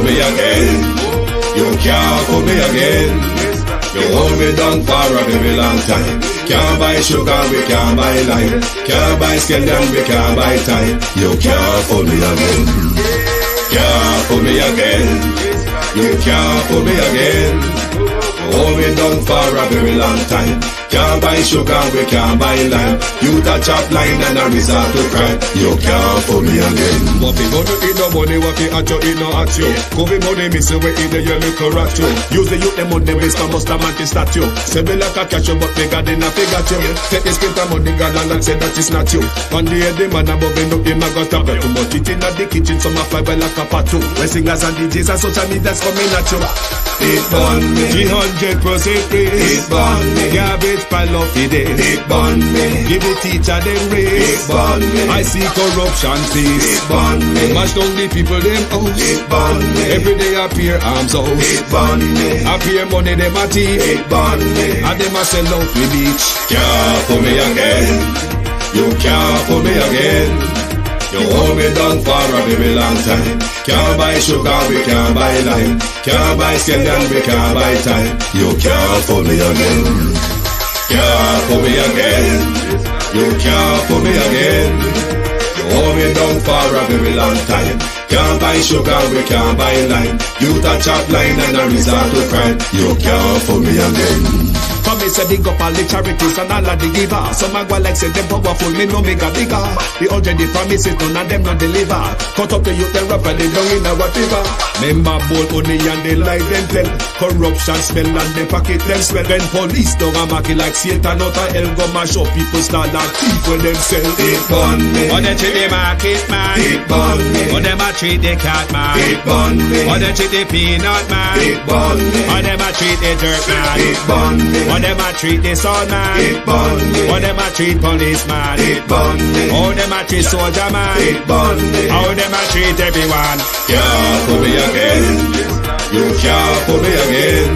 me again. You can't fool me again. You hold me down for a very long time. Can't buy sugar, we can't buy lime. Can't buy scallion, we can't buy time. You can't fool me again. Can't fool me again. You can't fool me again. Hold me down for a very long time. Can't buy sugar, we can't buy lime. You that chop line and a resort to crime. You can't fool me again. What we gonna eat no money, what we at you, eat no at you. Covid money, miss away in the your little rat you. Use the youth, the money, waste a must a man to statue. Say me like a catch you, but me got in a figure you. Take the script of money, got and say that it's not you. On the head, the man above him, him a got a bet. Too much it in the kitchen, some a fly by like a patu. When singers and DJs and social media's coming at you. It burn me. 300% raise. It burn me. Garbage pile of the day. It burn me. Give the teacher them raise. It burn me. I see corruption cease. It burn me. Mash down the people them house. It burn me. Every day appear arms out. It burn me. Appear money them a thief. It burn me. And them a sell out the beach. Can't fool me again. You can't fool me again. You hold me down for a very long time. Can't buy sugar, we can't buy lime. Can't buy scallion, we can't buy time. You can't fool me again. Can't fool me again. You can't fool me again. You hold me down for a very long time. Can't buy sugar, we can't buy lime. You that chop line and a resort to crime. You can't fool me again. Come me say big up all the charities and all of the givers. Some a go like say them powerful, me no make a bigger. The already promises, none of them not deliver. Cut up the youth, them rap and they down in a whatever. Member bold money and they lie them tell. Corruption smell and they pocket them swell. When police don't a market like Satan out of hell, go mash up people start like thief when them sell. It burn me. Or they treat the market man. It burn me. Or them a treat the cat man. It burn me. Or they treat the peanut man. It burn me. Or them a treat the dirt man. It burn me. Or them a treat the son man. It burn me. Or them a treat policeman. It burn me. Or them a treat soldier man. It burn me. How them a treat everyone. Can't fool me again. You can't fool me again.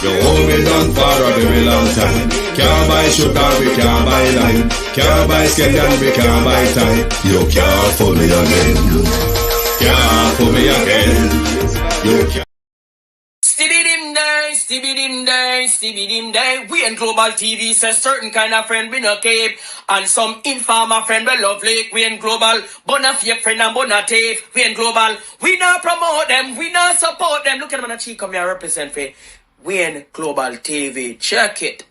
You hold me down for a very long time. Can't buy sugar, we can't buy lime. Can't buy scallion, we can't buy time. You can't fool me again. Can't fool me again. You can't. Stibbidim day. We in Global TV says certain kind of friend we no keep. And some informer friend we love like. We in Global, bona fake friend and bona tape. We in Global, we not promote them, we not support them. Look at them on the cheek, come here represent for. We in Global TV, check it.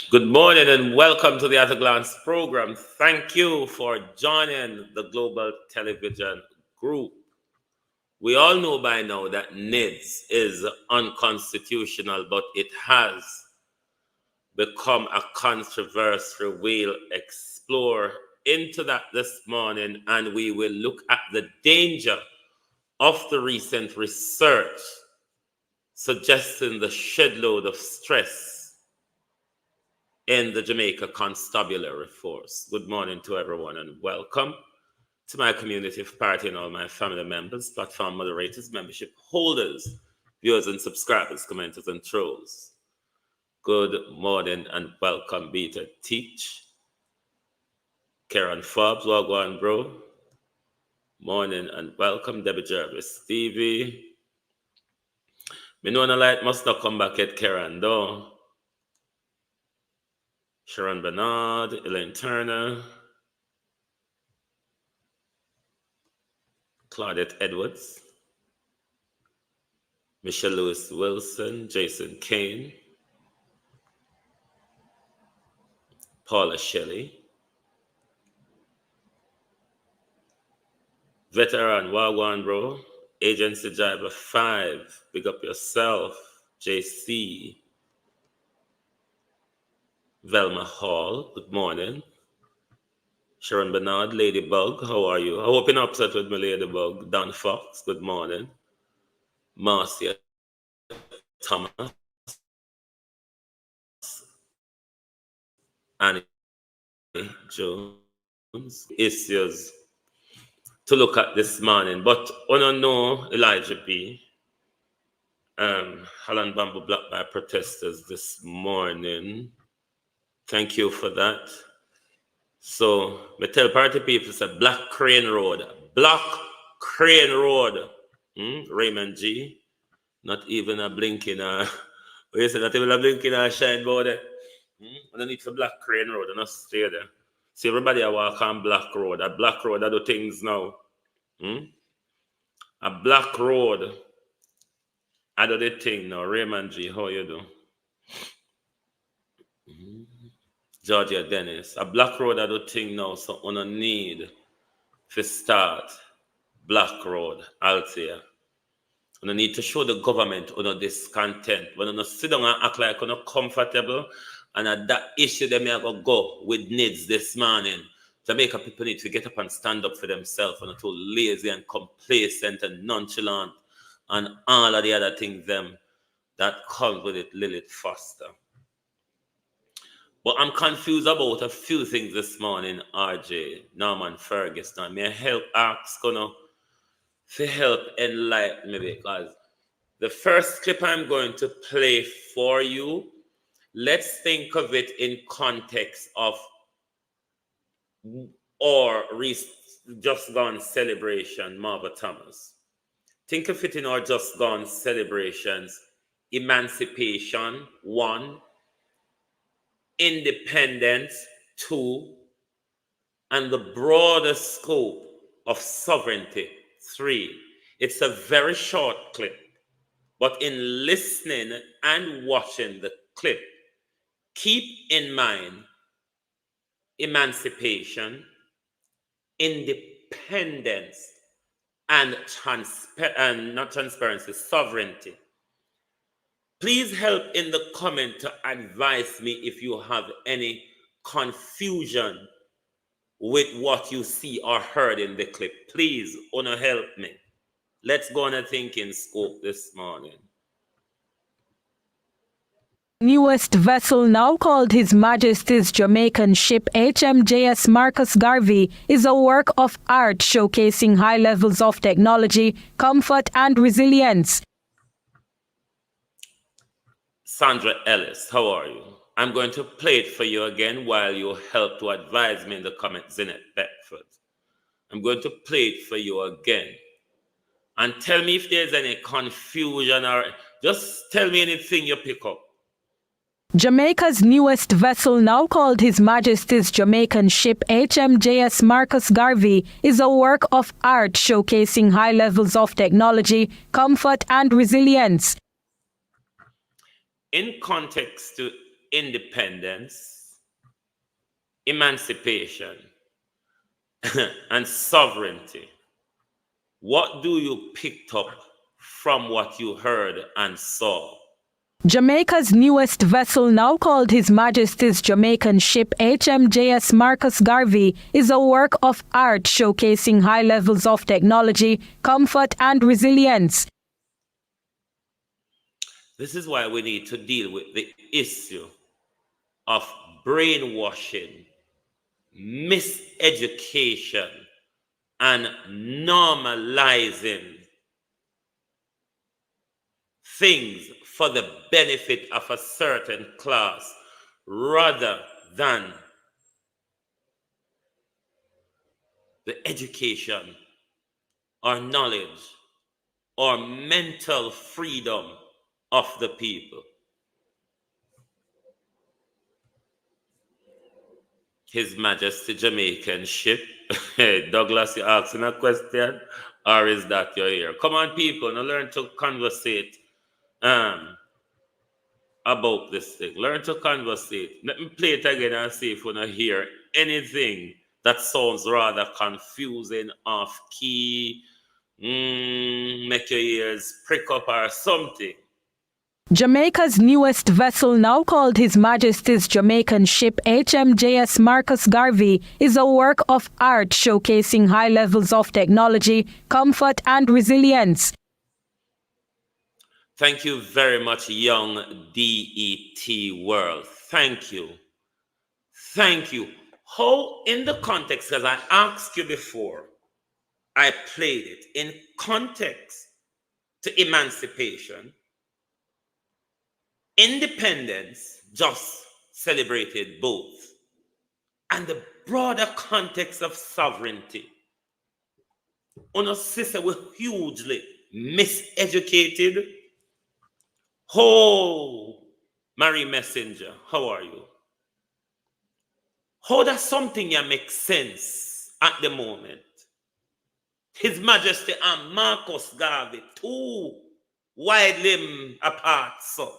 Good morning and welcome to the At a Glance program. Thank you for joining the Global Television Group. We all know by now that NIDS is unconstitutional, but it has become a controversy. We'll explore into that this morning, and we will look at the danger of the recent research suggesting the shed load of stress in the Jamaica Constabulary Force. Good morning to everyone and welcome to my community of party and all my family members, platform moderators, membership holders, viewers and subscribers, commenters and trolls. Good morning and welcome, Beta Teach. Karen Forbes, Wagwan bro. Morning and welcome, Debbie Jarvis, Stevie. Me know the light must not come back at Karen though. Sharon Bernard, Elaine Turner. Claudette Edwards, Michelle Lewis Wilson, Jason Kane, Paula Shelley, Veteran Wagwan bro, Agency Driver 5, big up yourself, JC, Velma Hall, good morning. Sharon Bernard, Ladybug, how are you? I hope you're not upset with me, Ladybug. Don Fox, good morning. Marcia Thomas. Annie Jones. Issues to look at this morning. But on no Elijah B. Holland Bamboo blocked by protesters this morning. Thank you for that. So, me tell party people, it's a Black Crane Road Black Crane Road. Raymond G. Not even a blinking, what you say, not even a blinking shine about it. I don't need for Black Crane Road, I not stay there. See, everybody I walk on Black Road. At Black Road, I do things now. A Black Road, I do the thing now. Raymond G, how you do? Georgia Dennis. A Black Road, I do thing now, so on a need to start Black Road, Althea. And I need to show the government on discontent. When I sit down and act like I'm not comfortable, and at that issue, they may go with NIDS this morning. Jamaica people need to get up and stand up for themselves and not too lazy and complacent and nonchalant and all of the other things them that come with it, Lilith Foster. But I'm confused about a few things this morning, RJ, Norman Ferguson. May I help ask, to help enlighten me, because the first clip I'm going to play for you, let's think of it in context of our just gone celebration, Marva Thomas. Think of it in our just gone celebrations: emancipation, 1, independence, 2, and the broader scope of sovereignty, 3. It's a very short clip, but in listening and watching the clip, keep in mind emancipation, independence, and sovereignty. Please help in the comment to advise me if you have any confusion with what you see or heard in the clip. Please, help me. Let's go on a thinking scope this morning. Newest vessel, now called His Majesty's Jamaican ship HMJS Marcus Garvey, is a work of art showcasing high levels of technology, comfort and resilience. Sandra Ellis, how are you? I'm going to play it for you again while you help to advise me in the comments, Zinette Beckford. I'm going to play it for you again. And tell me if there's any confusion, or just tell me anything you pick up. Jamaica's newest vessel, now called His Majesty's Jamaican ship HMJS Marcus Garvey, is a work of art showcasing high levels of technology, comfort and resilience. In context to independence, emancipation, and sovereignty, what do you pick up from what you heard and saw? Jamaica's newest vessel, now called His Majesty's Jamaican ship HMJS Marcus Garvey, is a work of art showcasing high levels of technology, comfort and resilience. This is why we need to deal with the issue of brainwashing, miseducation, and normalizing things for the benefit of a certain class rather than the education or knowledge or mental freedom of the people. His Majesty Jamaican ship. Hey, Douglas, you asking a question? Or is that your ear? Come on, people, now learn to conversate about this thing. Learn to conversate. Let me play it again and see if you want to hear anything that sounds rather confusing, off key, make your ears prick up or something. Jamaica's newest vessel, now called His Majesty's Jamaican ship HMJS Marcus Garvey, is a work of art showcasing high levels of technology, comfort and resilience. Thank you very much, young DET world. Thank you. Thank you. How, in the context, as I asked you before, I played it in context to emancipation, independence just celebrated both, and the broader context of sovereignty. Una sister were hugely miseducated. Oh, Mary Messenger, how are you? How does something here make sense at the moment? His Majesty and Marcus Garvey, too widely apart, so.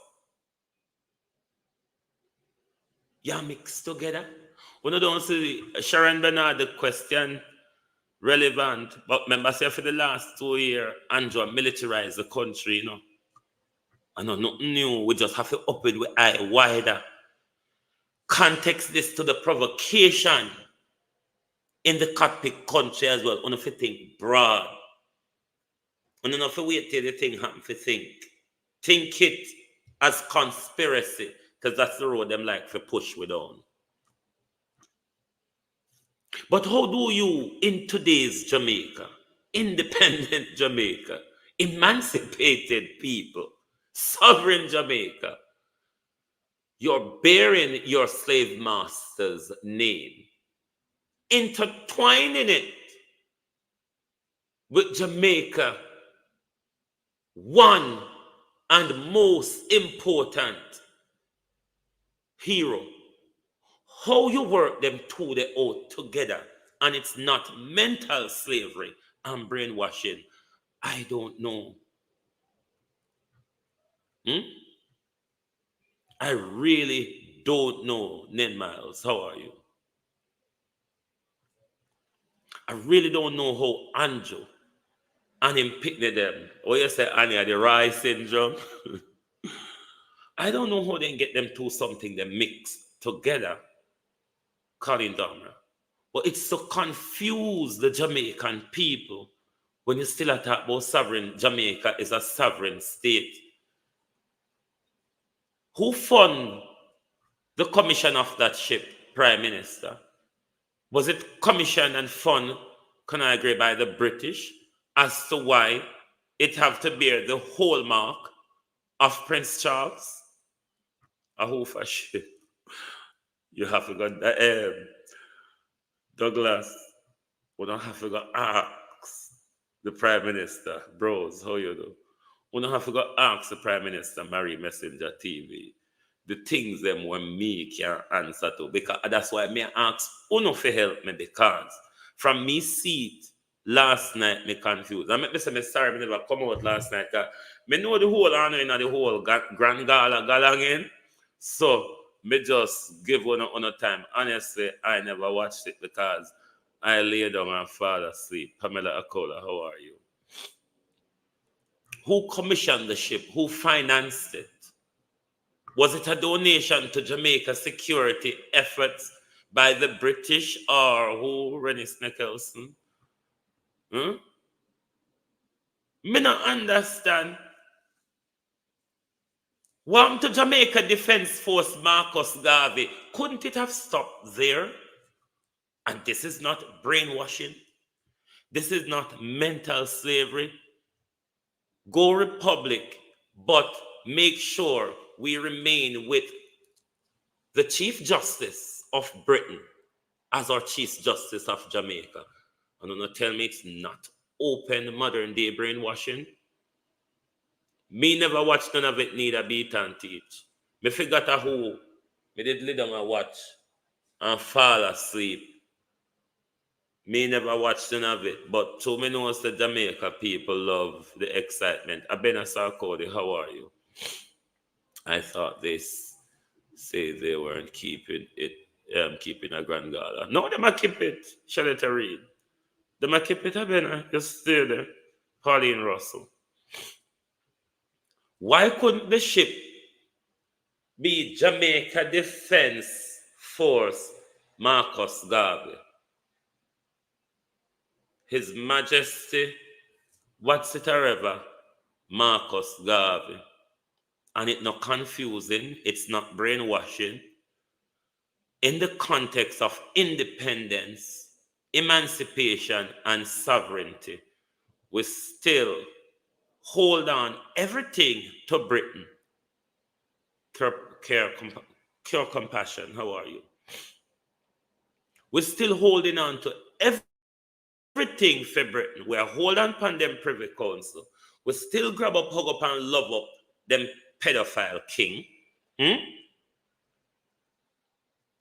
You mix together. When you don't see Sharon Bernard, the question relevant, but remember, say for the last 2 years, Andrew militarized the country, you know. I know nothing new. We just have to open with eye wider. Context this to the provocation in the cockpit country as well. On if you think broad. On if you wait till the thing happen for think. Think it as conspiracy, because that's the road them like for push we down. But how do you, in today's Jamaica, independent Jamaica, emancipated people, sovereign Jamaica, you're bearing your slave master's name, intertwining it with Jamaica, one and most important hero. How you work them two they out together, and it's not mental slavery and brainwashing, I don't know. I really don't know, Nen Miles. How are you? I really don't know how Andrew and him picnic them. Or you say Annie had the Rye syndrome. I don't know how they get them two something they mix together. Colin Dahmer. But it's to confuse the Jamaican people when you still talk about sovereign Jamaica is a sovereign state. Who fund the commission of that ship, Prime Minister? Was it commissioned and fund, can I agree, by the British as to why it have to bear the hallmark of Prince Charles? I hope for shit. You have to go, Douglas, we don't have to go ask the Prime Minister, bros, how you do? We don't have to go ask the Prime Minister, Mary Messenger TV, the things them when me can answer to. Because that's why me ask Uno for help me, because from me seat last night me confused. I make me say me sorry me never come out last night. Me know the whole honor in the whole grand gala galangin. So me just give one time. Honestly, I never watched it because I lay down and fall asleep. Pamela Akola, how are you? Who commissioned the ship? Who financed it? Was it a donation to Jamaica security efforts by the British or who, Rennie Snickelson? Me not understand. Welcome to Jamaica Defense Force Marcus Garvey. Couldn't it have stopped there? And this is not brainwashing. This is not mental slavery. Go Republic, but make sure we remain with the Chief Justice of Britain as our Chief Justice of Jamaica. And don't tell me it's not open modern day brainwashing. Me never watch none of it, neither beat and teach. Me forgot a who. Me did lay down and watch and fall asleep. Me never watched none of it, but to me knows the Jamaica people love the excitement. Abena Sarkodie, how are you? I thought they say they weren't keeping it, keeping a grand gala. No, they might keep it. Charlotte Reed. They might keep it, Abena. Just stay there. Pauline Russell. Why couldn't the ship be Jamaica Defense Force Marcus Garvey? His Majesty, what's it ever, Marcus Garvey. And it's not confusing, it's not brainwashing. In the context of independence, emancipation, and sovereignty, we still hold on everything to Britain. Cure compassion, how are you? We're still holding on to everything everything for Britain. We're holding upon them Privy Council. We still grab up, hug up, and love up them pedophile king.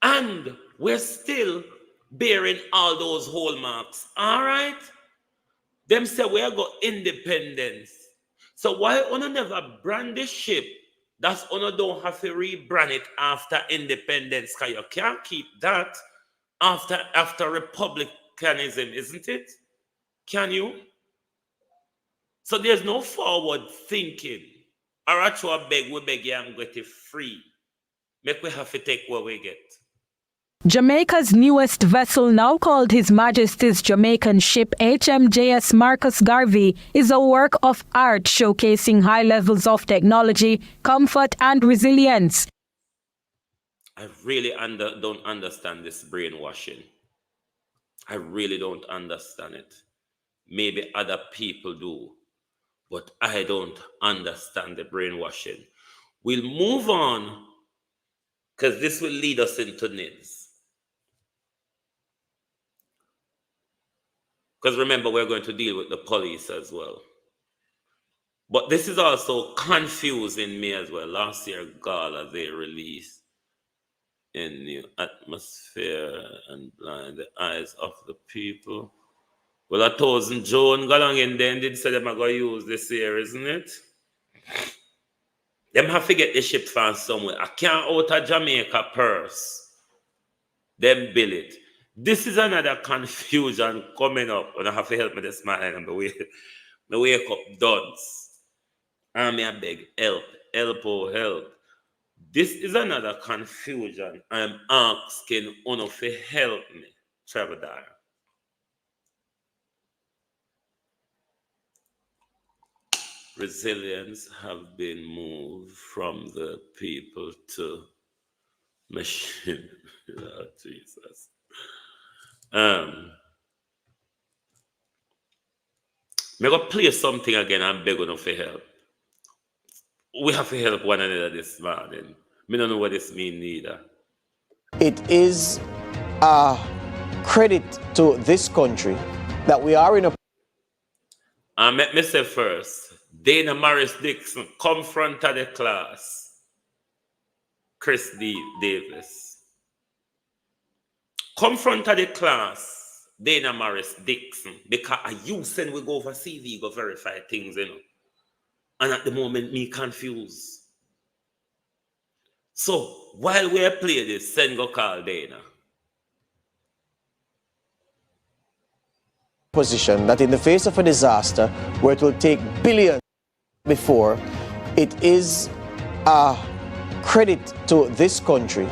And we're still bearing all those hallmarks. All right? Them say we are got independence. So why una never brand the ship? That's una don't have to rebrand it after independence, because you can't keep that after republicanism, isn't it? Can you? So there's no forward thinking. Or actually we beg you and get it free. Make we have to take what we get. Jamaica's newest vessel, now called His Majesty's Jamaican ship HMJS Marcus Garvey, is a work of art showcasing high levels of technology, comfort and resilience. I really don't understand this brainwashing. I really don't understand it. Maybe other people do, but I don't understand the brainwashing. We'll move on, because this will lead us into NIDS. Because remember, we're going to deal with the police as well. But this is also confusing me as well. Last year, Gala, they released a new atmosphere and blind the eyes of the people. Well, 1,000 Joan Galang in then did say them are going to use this year, isn't it? Them have to get the ship from somewhere. I can't out of Jamaica purse. Them bill it. This is another confusion coming up, and I have to help me this man and me wake up duds. And me I beg help. This is another confusion. I'm asking Uno to help me, Trevor Dyer. Resilience have been moved from the people to machine. Oh, Jesus. I'm going to play something again and beg you for help. We have to help one another this morning. I don't know what this means neither. It is a credit to this country that we are in a... Let me say first, Dana Morris Dixon, come front of the class. Chris Davis. Come front of the class, Dana Morris Dixon, because you send we go for CV, go verify things, you know. And at the moment, me confused. So, while we play this, send go call Dana. Position that in the face of a disaster where it will take billions before, it is a credit to this country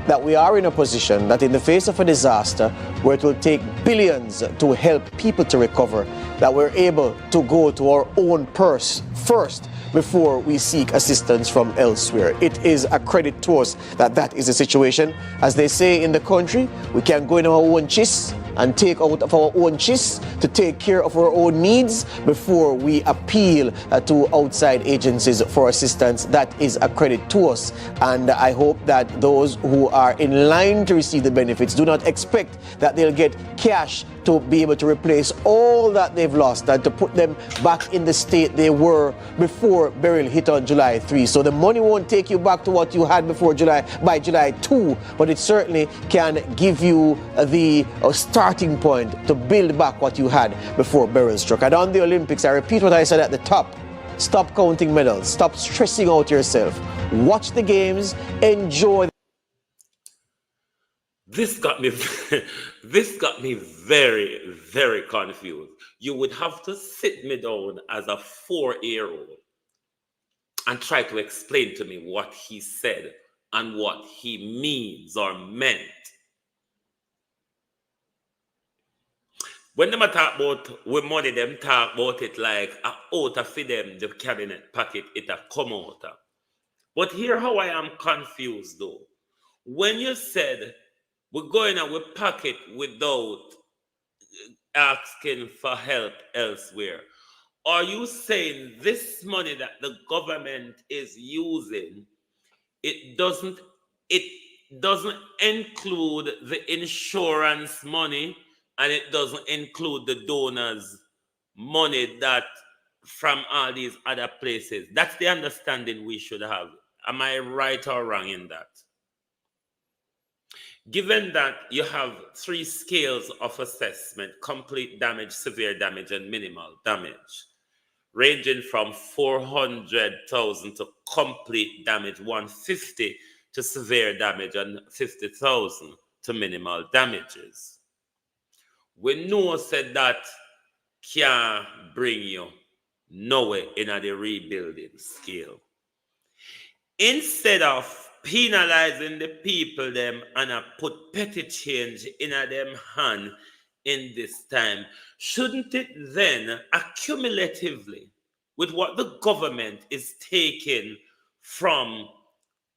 that we are in a position that in the face of a disaster where it will take billions to help people to recover, that we're able to go to our own purse first before we seek assistance from elsewhere. It is a credit to us that that is the situation. As they say in the country, we can go in our own chists and take out of our own chists to take care of our own needs before we appeal to outside agencies for assistance. That is a credit to us. And I hope that those who are in line to receive the benefits do not expect that they'll get cash to be able to replace all that they've lost and to put them back in the state they were before Beryl hit on July 3. So the money won't take you back to what you had before by July 2, but it certainly can give you the starting point to build back what you had before Beryl struck. And on the Olympics, I repeat what I said at the top. Stop counting medals. Stop stressing out yourself. Watch the games. Enjoy. This got me very, very confused. You would have to sit me down as a 4-year-old and try to explain to me what he said and what he means or meant. When them talk about with money, them talk about it like out of them, the cabinet pocket, it a come out. But here how I am confused though. When you said we're going and we pack it without asking for help elsewhere, are you saying this money that the government is using, it doesn't include the insurance money and it doesn't include the donors' money that from all these other places. That's the understanding we should have. Am I right or wrong in that? Given that you have 3 scales of assessment: complete damage, severe damage, and minimal damage, ranging from 400,000 to complete damage 150 to severe damage and 50,000 to minimal damages. We know said that can bring you nowhere in the rebuilding scale. Instead of penalizing the people them and put petty change in them hand in this time, shouldn't it then accumulatively with what the government is taking from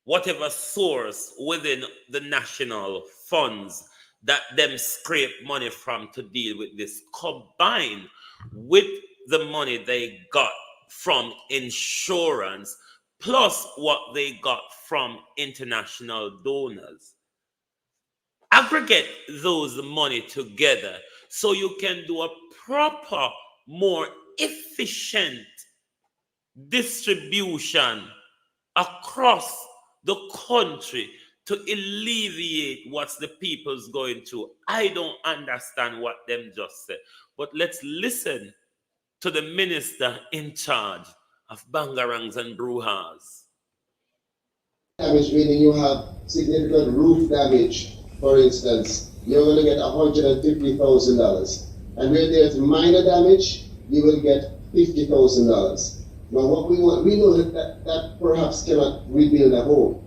whatever source within the national funds that them scrape money from to deal with this, combined with the money they got from insurance, plus what they got from international donors, aggregate those money together so you can do a proper, more efficient distribution across the country to alleviate what the people's going through. I don't understand what them just said, but let's listen to the minister in charge of bangarangs and brujas. Damage, meaning you have significant roof damage, for instance, you're going to get $150,000. And where there's minor damage, you will get $50,000. Now, what we want, we know that perhaps cannot rebuild a home.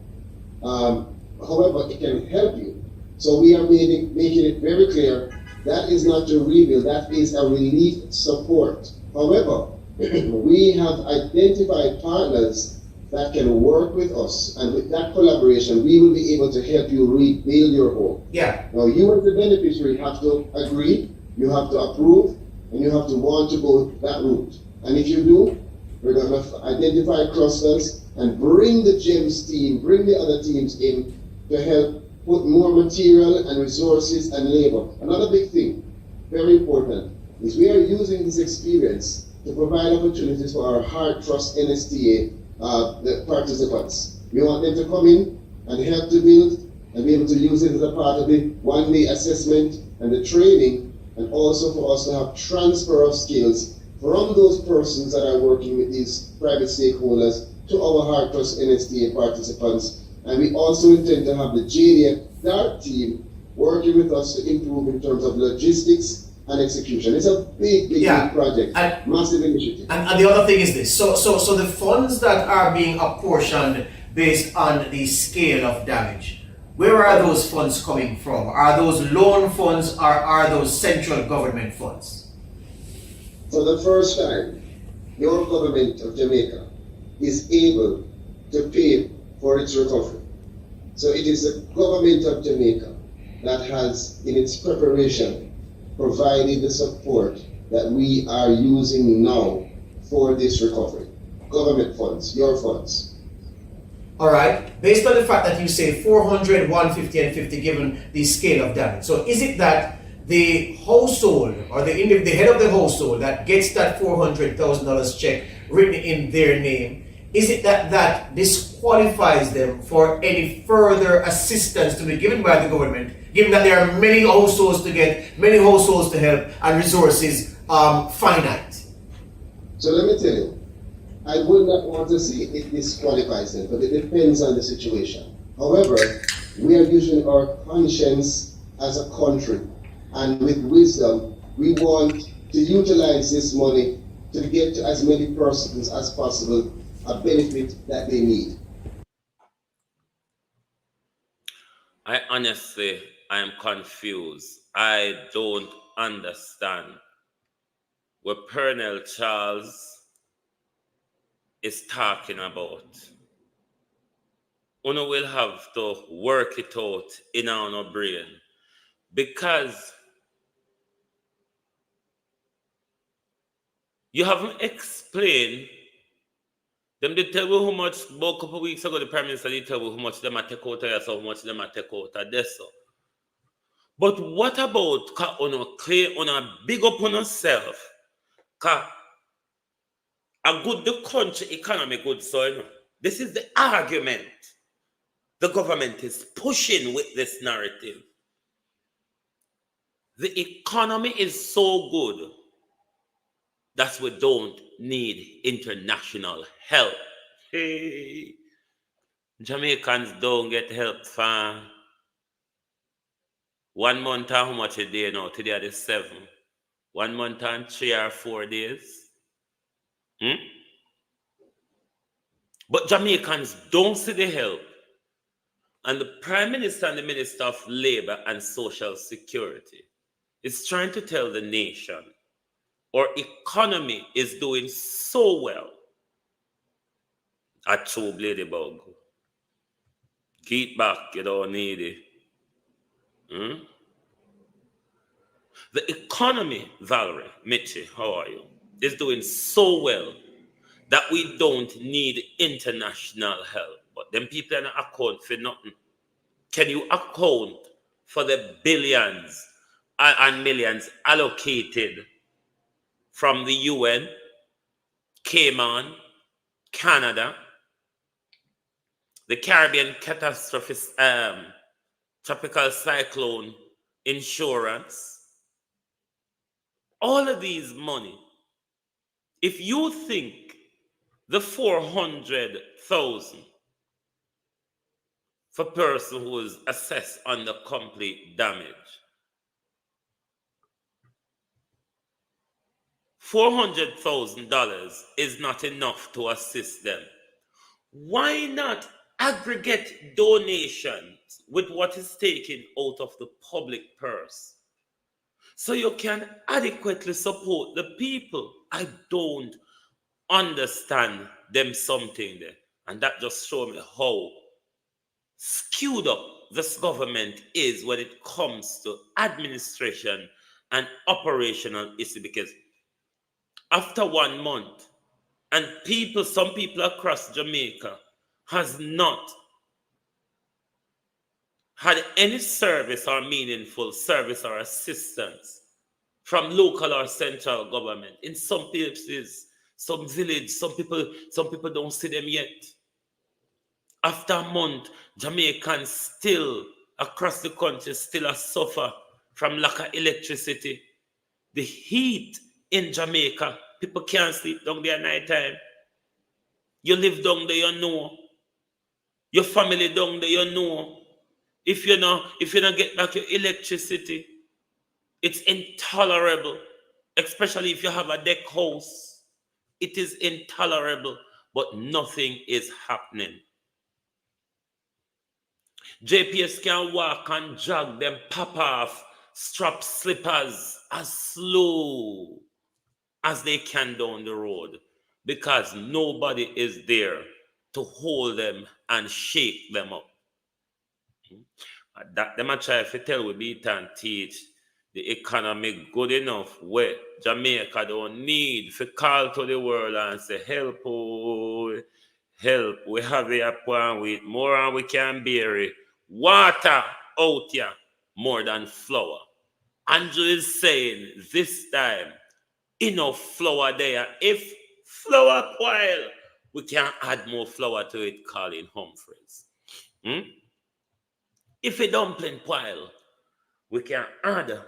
However, it can help you. So we are making it very clear that is not to rebuild, that is a relief support. However, we have identified partners that can work with us, and with that collaboration, we will be able to help you rebuild your home. Yeah. Now, you as the beneficiary have to agree, you have to approve, and you have to want to go that route. And if you do, we're going to identify clusters and bring the GEMS team, bring the other teams in to help put more material and resources and labor. Another big thing, very important, is we are using this experience to provide opportunities for our Heart Trust NSTA the participants. We want them to come in and help to build and be able to use it as a part of the one-day assessment and the training, and also for us to have transfer of skills from those persons that are working with these private stakeholders to our Heart Trust NSTA participants. And we also intend to have the JDF DART team working with us to improve in terms of logistics and execution. It's a big project, and massive initiative. And the other thing is this: so the funds that are being apportioned based on the scale of damage, where are those funds coming from? Are those loan funds, or are those central government funds? For the first time, your government of Jamaica is able to pay for its recovery. So it is the government of Jamaica that has, in its preparation, provided the support that we are using now for this recovery. Government funds, your funds. All right, based on the fact that you say 400, 150, and 50 given the scale of damage. So is it that the household or the head of the household that gets that $400,000 check written in their name, is it that disqualifies them for any further assistance to be given by the government, given that there are many households to get, many households to help, and resources finite? So let me tell you, I would not want to say it disqualifies them, but it depends on the situation. However, we are using our conscience as a country, and with wisdom, we want to utilize this money to get to as many persons as possible a benefit that they need. I honestly, I am confused. I don't understand what Colonel Charles is talking about. Uno will have to work it out in our brain, because you haven't explained. Them did tell you how much, about a couple of weeks ago, the Prime Minister did tell you how much them take out of here, so how much them take out of this. But what about on a big up on yourself? A good the country economy good, so this is the argument the government is pushing with this narrative. The economy is so good that we don't need international help. Hey, Jamaicans don't get help for 1 month and how much a day now? Today are 7. 1 month and 3 or 4 days. But Jamaicans don't see the help. And the Prime Minister and the Minister of Labour and Social Security is trying to tell the nation our economy is doing so well. A true ladybug. Get back, you don't need it. The economy, Valerie, Mitchie, how are you? Is doing so well that we don't need international help. But them people don't account for nothing. Can you account for the billions and millions allocated from the UN, Cayman, Canada, the Caribbean catastrophe, tropical cyclone insurance? All of these money, if you think the 400,000 for person who is assessed under complete damage, $400,000 is not enough to assist them. Why not aggregate donations with what is taken out of the public purse so you can adequately support the people? I don't understand them something there. And that just shows me how skewed up this government is when it comes to administration and operational issue. Because after 1 month, and some people across Jamaica has not had any service or meaningful service or assistance from local or central government. In some places, some village, some people don't see them yet. After a month, Jamaicans still across the country still suffer from lack of electricity. The heat in Jamaica, people can't sleep down there at night time. You live down there, you know. Your family down there, you know. If you not get back your electricity, it's intolerable. Especially if you have a deck house. It is intolerable, but nothing is happening. JPS can walk and jog them pop off strap slippers as slow as they can down the road because nobody is there to hold them and shake them up. That them a try to tell we beat and teach the economy good enough where Jamaica don't need to call to the world and say help, oh, help. We have a plan with more and we can bear it. Water out here more than flour. Andrew is saying this time enough flour there. If flour spoil, we can add more flour to it, Colin Humphreys. If a dumpling pile, we can add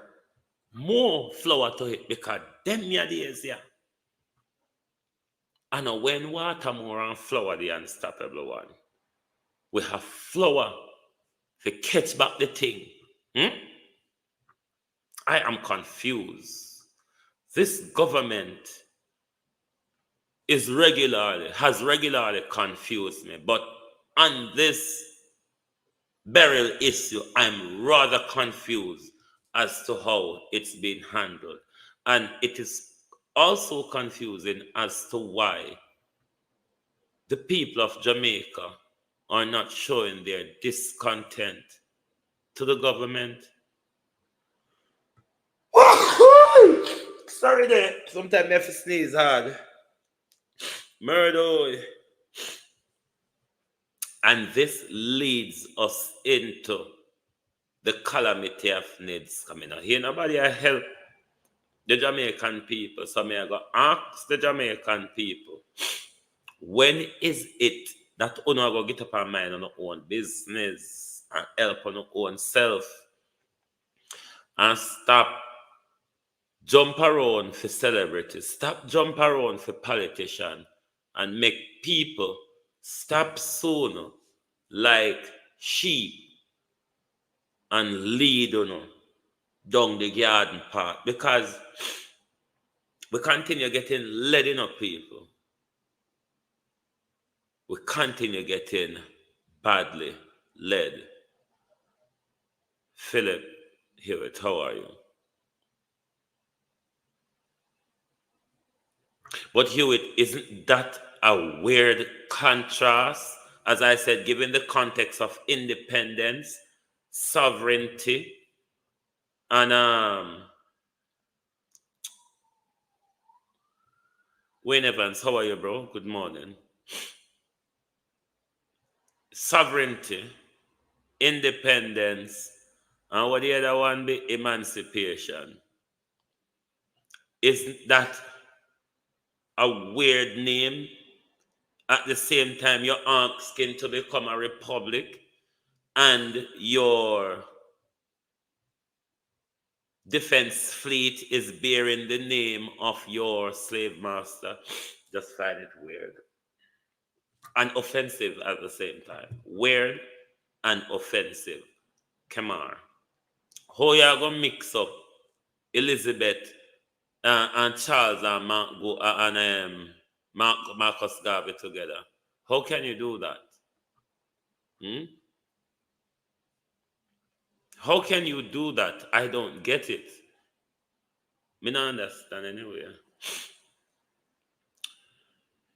more flour to it because them days here. And when water more and flour the unstoppable one, we have flour to catch back the thing. I am confused. This government has regularly confused me, but on this burial issue, I'm rather confused as to how it's been handled. And it is also confusing as to why the people of Jamaica are not showing their discontent to the government. Sorry there. Sometimes I have to sneeze hard. Murder. And this leads us into the calamity of NIDS coming out. Here nobody I help the Jamaican people. So me I go ask the Jamaican people, when is it that you go get up and mind on your own business and help on your own self and stop jump around for celebrities, stop jump around for politicians, and make people stop soon like sheep and lead down the garden path, because we continue getting led in up people. We continue getting badly led. Philip Hewitt, how are you? But Hewitt, isn't that a weird contrast? As I said, given the context of independence, sovereignty, and Wayne Evans, how are you, bro? Good morning. Sovereignty, independence, and what the other one be? Emancipation. Isn't that a weird name? At the same time, you're asking to become a republic, and your defense fleet is bearing the name of your slave master. Just find it weird and offensive at the same time. Weird and offensive. Come on. How you gonna mix up Elizabeth and Charles and Marcus Garvey together? How can you do that? How can you do that? I don't get it. Me not understand anyway.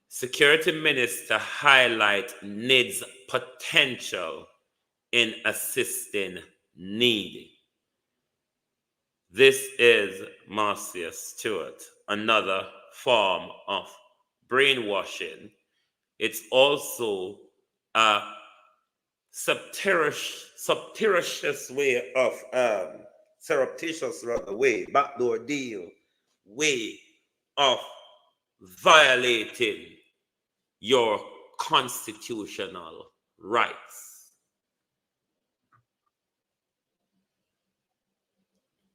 Security Minister highlight NIDS potential in assisting needy. This is Marcia Stewart, another form of brainwashing. It's also a surreptitious way of backdoor deal way of violating your constitutional rights.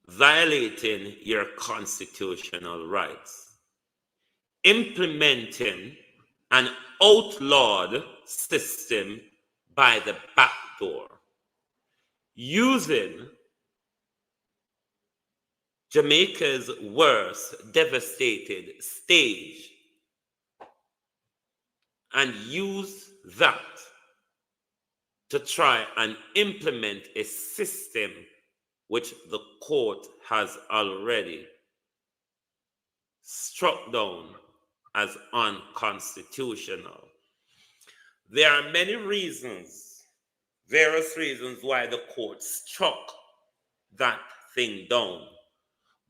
Violating your constitutional rights. Implementing an outlawed system by the back door. Using Jamaica's worst devastated stage and use that to try and implement a system which the court has already struck down as unconstitutional. There are many reasons, various reasons why the court struck that thing down.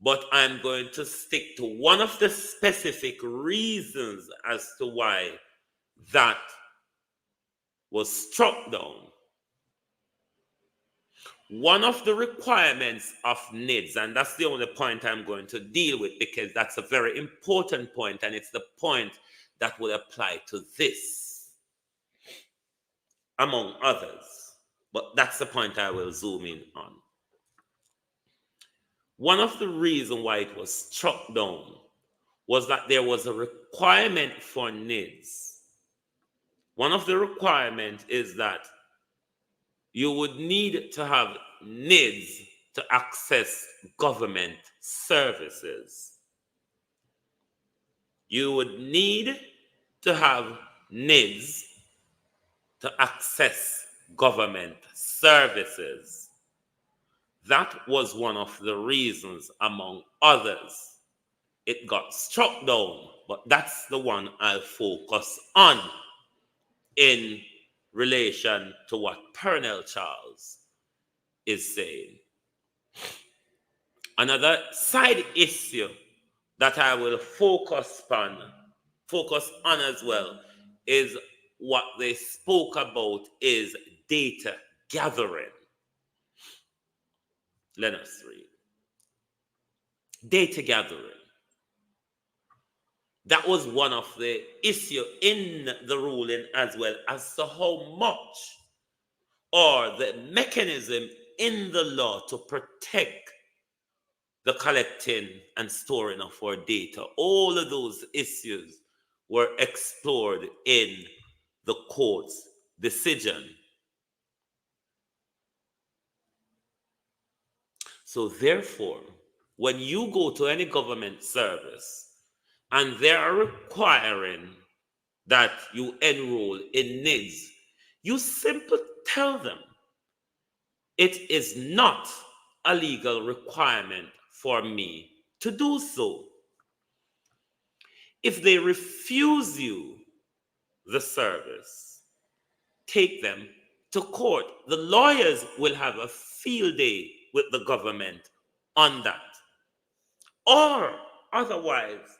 But I'm going to stick to one of the specific reasons as to why that was struck down. One of the requirements of NIDS, and that's the only point I'm going to deal with because that's a very important point, and it's the point that will apply to this, among others. But that's the point I will zoom in on. One of the reasons why it was struck down was that there was a requirement for NIDS. One of the requirements is that you would need to have NIDS to access government services. You would need to have NIDS to access government services. That was one of the reasons, among others, it got struck down, but that's the one I'll focus on in relation to what Pernell Charles is saying. Another side issue that I will focus on as well is what they spoke about is data gathering. Let us read. Data gathering. That was one of the issue in the ruling as well as to how much or the mechanism in the law to protect the collecting and storing of our data. All of those issues were explored in the court's decision. So therefore, when you go to any government service and they are requiring that you enroll in NIDS, you simply tell them it is not a legal requirement for me to do so. If they refuse you the service, take them to court. The lawyers will have a field day with the government on that. Or otherwise,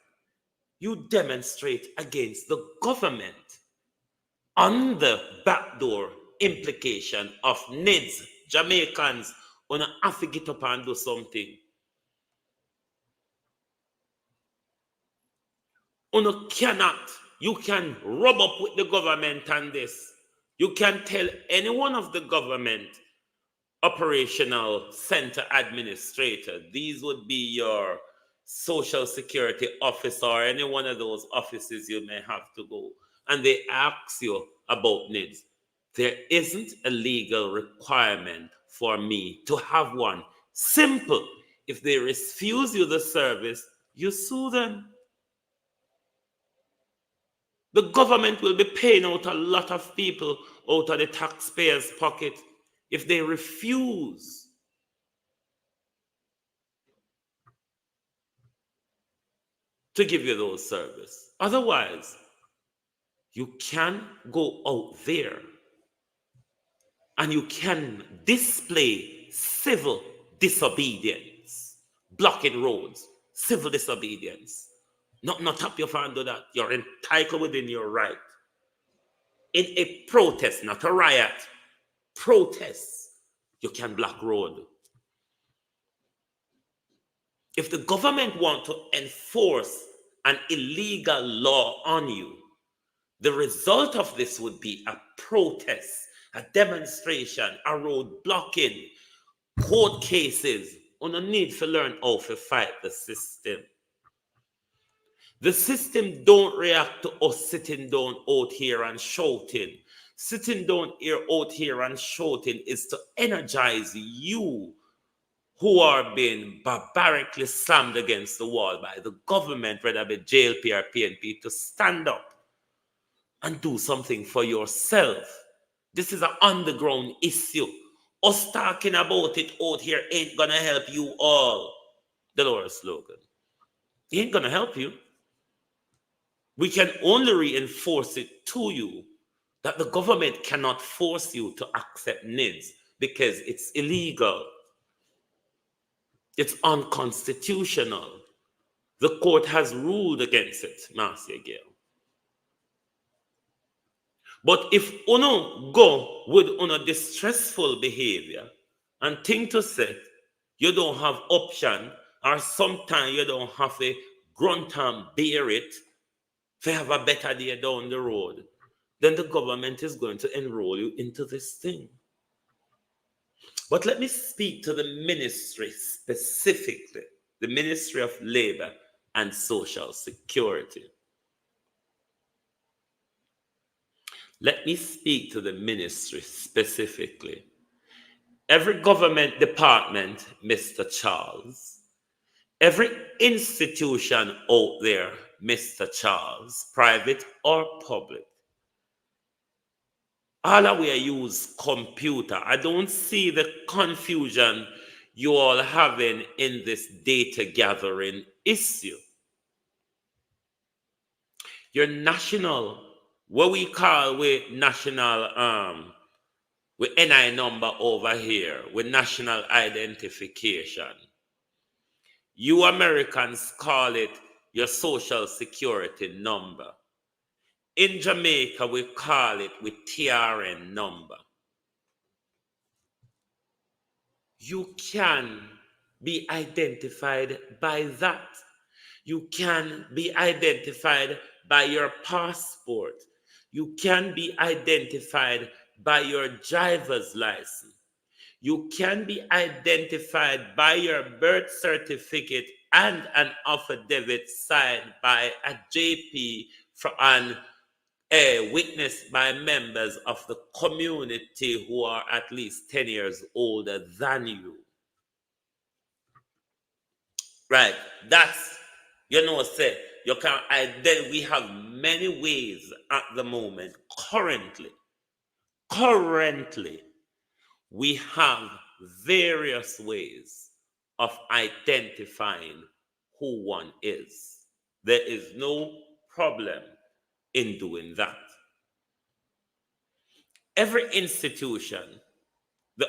you demonstrate against the government on the backdoor implication of NIDS. Jamaicans wanna have to get up and do something. You can rub up with the government on this. You can tell any one of the government operational center administrator, these would be your social security officer or any one of those offices you may have to go, and they ask you about NIDS. There isn't a legal requirement for me to have one. Simple. If they refuse you the service, you sue them. The government will be paying out a lot of people out of the taxpayers' pocket if they refuse to give you those services. Otherwise, you can go out there and you can display civil disobedience, blocking roads, civil disobedience. Not tap your foot and do that. You're entitled within your right. In a protest, not a riot, protest, you can block road. If the government want to enforce an illegal law on you, the result of this would be a protest, a demonstration, a road blocking, court cases. On a need to learn how to fight the system. The system don't react to us sitting down out here and shouting. Sitting down here out here and shouting is to energize you who are being barbarically slammed against the wall by the government, whether it be JLP or PNP, to stand up and do something for yourself. This is an underground issue. Us talking about it out here ain't gonna help you all. The Lord's slogan. It ain't gonna help you. We can only reinforce it to you that the government cannot force you to accept NIDS because it's illegal. It's unconstitutional. The court has ruled against it, Marcia Gale. But if uno go with uno distressful behavior and think to say you don't have option or sometimes you don't have a grunt and bear it to have a better day down the road, then the government is going to enroll you into this thing. But let me speak to the ministry specifically, the Ministry of Labor and Social Security. Let me speak to the ministry specifically. Every government department, Mr. Charles, every institution out there, Mr. Charles, private or public, all of we use computer. I don't see the confusion you all having in this data gathering issue. Your national, what we call with national, with NI number over here, with national identification. You Americans call it your social security number. In Jamaica, we call it with TRN number. you can be identified by that. You can be identified by your passport. You can be identified by your driver's license. You can be identified by your birth certificate and an affidavit signed by a JP and witnessed by members of the community who are at least 10 years older than you. Right, that's, say, you can identify. We have many ways at the moment, currently, we have various ways of identifying who one is. There is no problem in doing that. Every institution,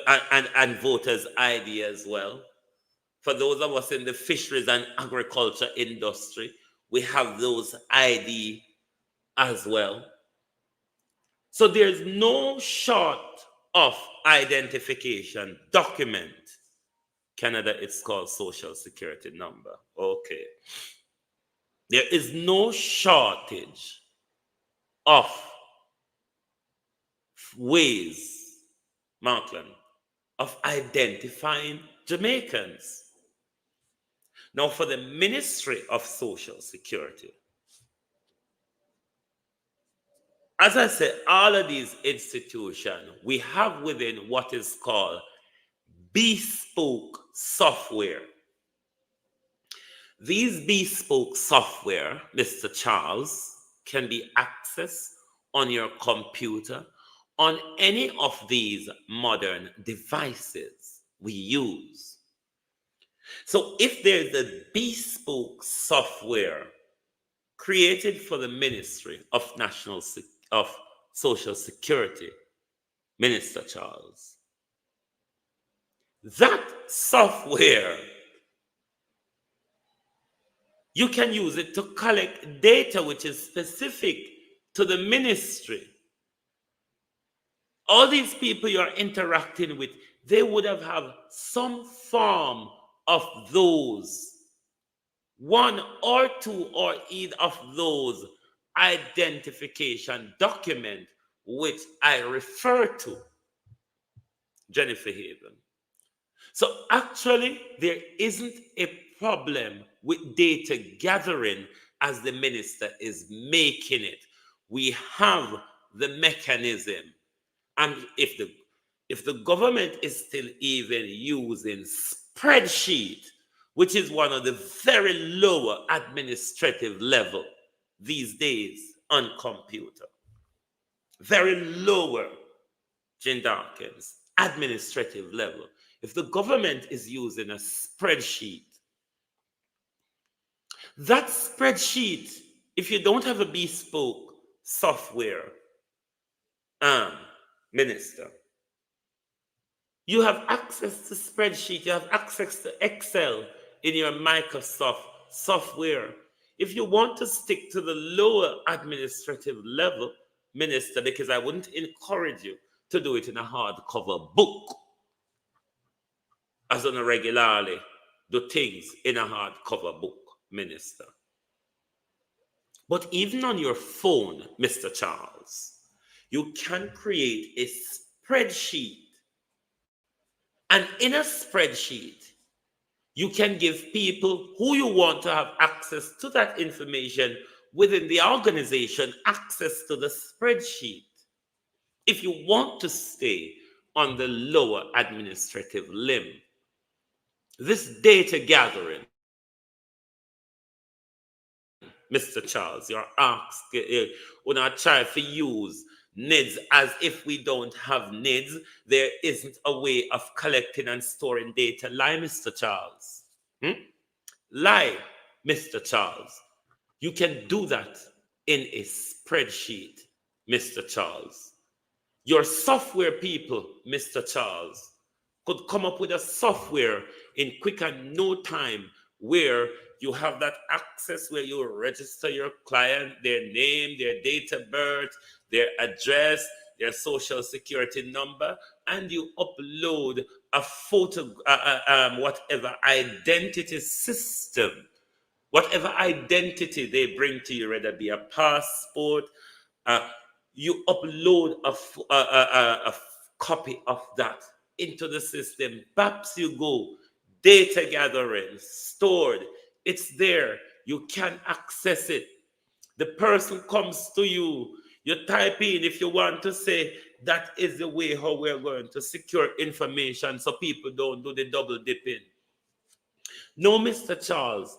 and voters' ID as well, for those of us in the fisheries and agriculture industry, we have those ID as well. So there's no short of identification document. Canada, it's called Social Security number. Okay. There is no shortage of ways, Markland, of identifying Jamaicans. Now, for the Ministry of Social Security, as I said, all of these institutions, we have within what is called bespoke software. These bespoke software, Mr. Charles, can be accessed on your computer on any of these modern devices we use. So if there's a bespoke software created for the Ministry of Social Security, Minister Charles, that software, you can use it to collect data which is specific to the ministry. All these people you're interacting with, they would have some form of those, one or two or either of those identification document which I refer to, Jennifer Haven. So actually, there isn't a problem with data gathering as the minister is making it. We have the mechanism. And if the government is still even using spreadsheet, which is one of the very lower administrative level these days on computer, very lower, Jane Dawkins, administrative level. If the government is using a spreadsheet, that spreadsheet, if you don't have a bespoke software, minister, you have access to spreadsheet, you have access to Excel in your Microsoft software. If you want to stick to the lower administrative level, minister, because I wouldn't encourage you to do it in a hardcover book, as on a regularly do things in a hardcover book, minister. But even on your phone, Mr. Charles, you can create a spreadsheet. And in a spreadsheet, you can give people who you want to have access to that information within the organization access to the spreadsheet. If you want to stay on the lower administrative limb, this data gathering, Mr. Charles, you're asked, when I try to use NIDS as if we don't have NIDS, there isn't a way of collecting and storing data. Lie, Mr. Charles. Lie, Mr. Charles. You can do that in a spreadsheet, Mr. Charles. Your software people, Mr. Charles, could come up with a software in quick and no time where you have that access where you register your client, their name, their date of birth, their address, your social security number, and you upload a photo, whatever identity system, whatever identity they bring to you, whether it be a passport, you upload a copy of that into the system. Perhaps you go, data gathering, stored, it's there. You can access it. The person comes to you, you type in if you want to say that is the way how we're going to secure information so people don't do the double dipping. No, Mr. Charles,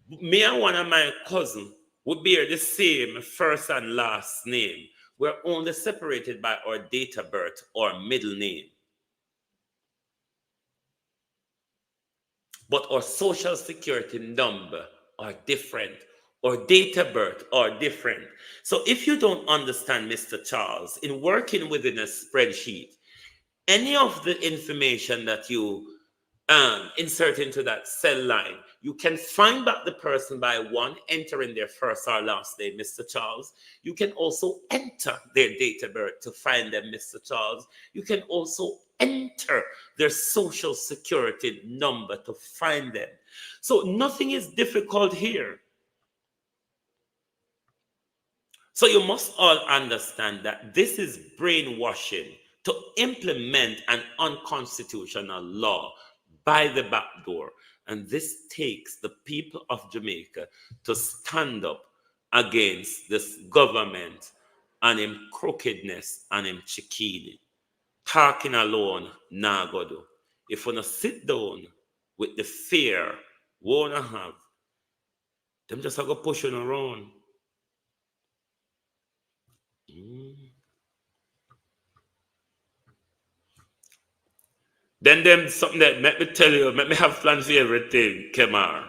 me and one of my cousins would bear the same first and last name. We're only separated by our date of birth or middle name. But our social security number are different. Or date of birth are different. So if you don't understand, Mr. Charles, in working within a spreadsheet, any of the information that you insert into that cell line, you can find back the person by one, entering their first or last name, Mr. Charles. You can also enter their date of birth to find them, Mr. Charles. You can also enter their social security number to find them. So nothing is difficult here. So you must all understand that this is brainwashing to implement an unconstitutional law by the back door. And this takes the people of Jamaica to stand up against this government and him crookedness and him chikini. Talking alone, nah go do. If you not sit down with the fear, wanna have, them just go pushing around. Then them something that let me tell you, let me have plans for everything, Kemar.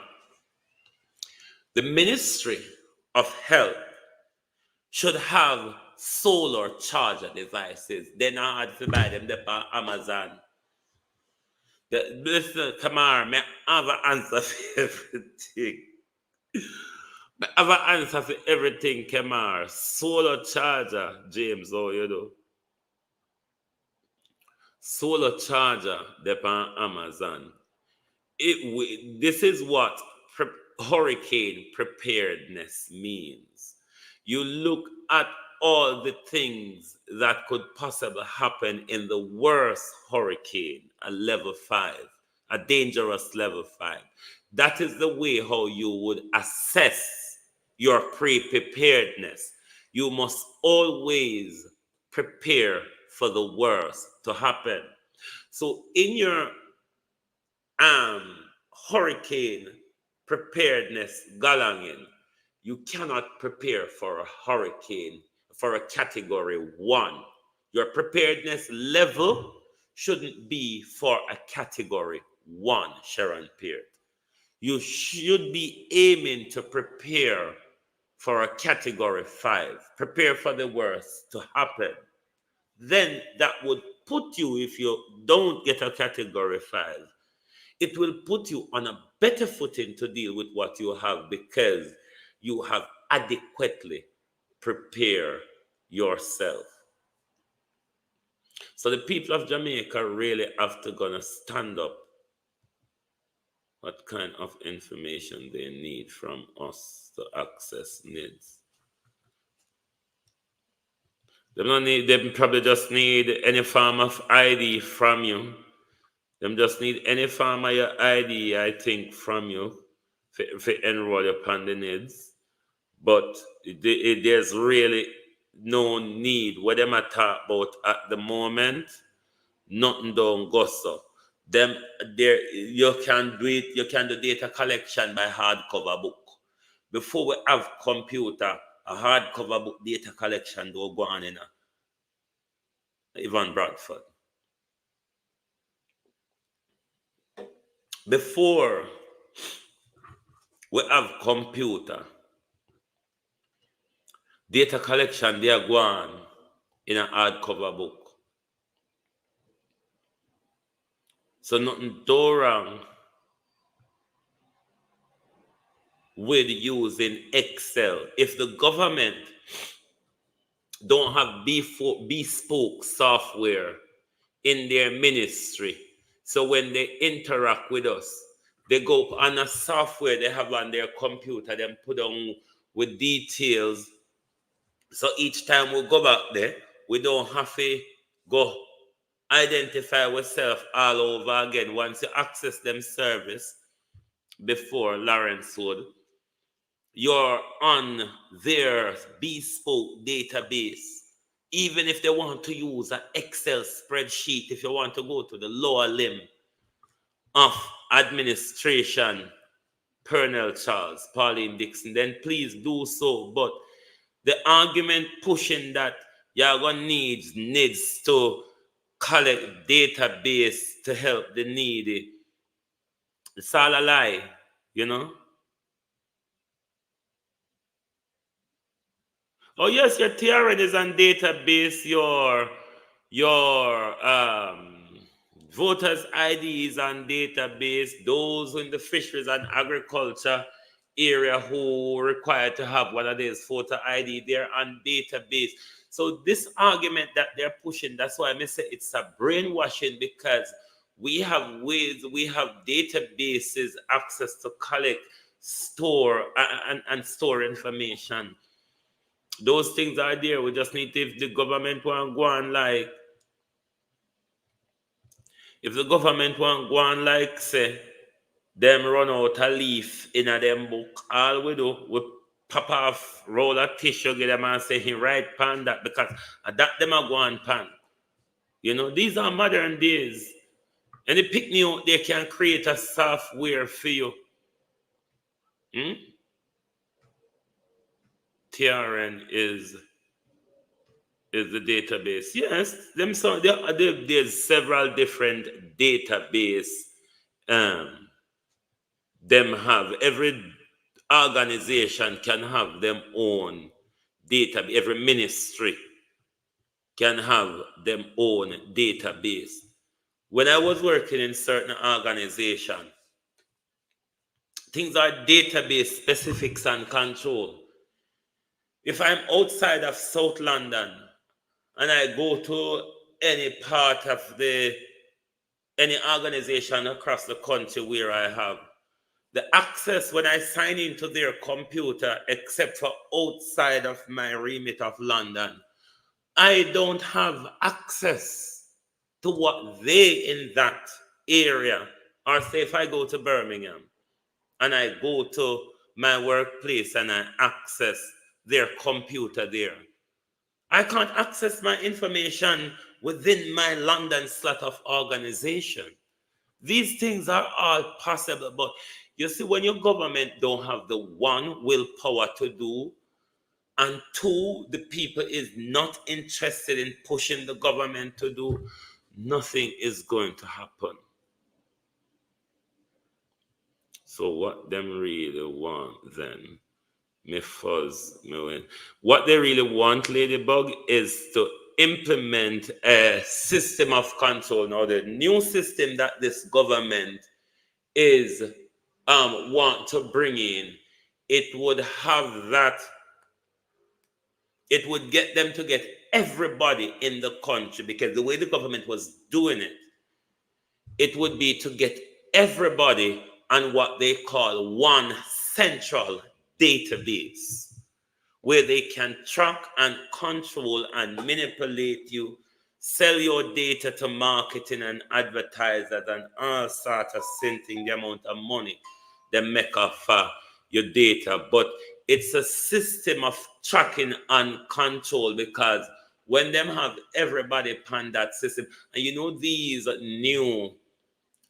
The Ministry of Health should have solar charger devices. They're not hard to buy them on Amazon. Listen, Kemar, may I have an answer for everything. I have an answer for everything, Kemar. Solar charger, James, oh, you know. Solar charger, they're on Amazon. This is what hurricane preparedness means. You look at all the things that could possibly happen in the worst hurricane, a level 5, a dangerous level 5. That is the way how you would assess your pre-preparedness. You must always prepare for the worst to happen. So in your hurricane preparedness galangin, you cannot prepare for a hurricane for a category 1. Your preparedness level shouldn't be for a category 1, Sharon Peart. You should be aiming to prepare for a category 5. Prepare for the worst to happen. Then that would put you, if you don't get a category 5, it will put you on a better footing to deal with what you have because you have adequately prepared yourself. So the people of Jamaica really have to gonna stand up what kind of information they need from us to access NIDS. They probably just need any form of ID from you. Them just need any form of your ID, I think, from you for enroll upon the NIDS. But there's really no need. What them I talk about at the moment, nothing don't go so. Them there you can do it, you can do data collection by hardcover book. Before we have computer, a hardcover book data collection do go on in Ivan Bradford. Before we have computer, data collection they are going in a hardcover book. So nothing do wrong with using Excel. If the government don't have bespoke software in their ministry. So when they interact with us, they go on a software they have on their computer, then put on with details. So each time we go back there, we don't have to go identify ourselves all over again. Once you access them service before Lawrence Wood, you're on their bespoke database. Even if they want to use an Excel spreadsheet, if you want to go to the lower limb of administration, Pernell Charles, Pauline Dixon, then please do so. But the argument pushing that you're going to need NIDS to collect database to help the needy, it's all a lie, you know? Oh yes, your TRN is on database, your voters ID is on database, those in the fisheries and agriculture area who require to have one of these voter ID, they're on database. So this argument that they're pushing, that's why I say it's a brainwashing, because we have ways, we have databases, access to collect, store, and store information. Those things are there. We just need to, if the government want to go on like, say, them run out a leaf in a them book, all we do, we pop off, roll a tissue, get them and say, he write pan that, because that them a go on pan. You know, these are modern days. And they pick me out, they can create a software for you. TRN is the database. Yes, there's several different database. Them have, every organization can have them own database. Every ministry can have them own database. When I was working in certain organization, things are database specifics and control. If I'm outside of South London and I go to any part of any organization across the country where I have the access, when I sign into their computer, except for outside of my remit of London, I don't have access to what they in that area, or say if I go to Birmingham and I go to my workplace and I access their computer there, I can't access my information within my London slot of organization. These things are all possible, but you see, when your government don't have the one, willpower to do, and two, the people is not interested in pushing the government to do, nothing is going to happen. So what them really want then, me fuzz, me win. What they really want, Ladybug, is to implement a system of control. Now, the new system that this government is want to bring in, it would have that, it would get them to get everybody in the country, because the way the government was doing it, it would be to get everybody on what they call one central database, where they can track and control and manipulate you, sell your data to marketing and advertisers and all sorts of thing, the amount of money they make off your data. But it's a system of tracking and control, because when them have everybody upon that system, and you know these new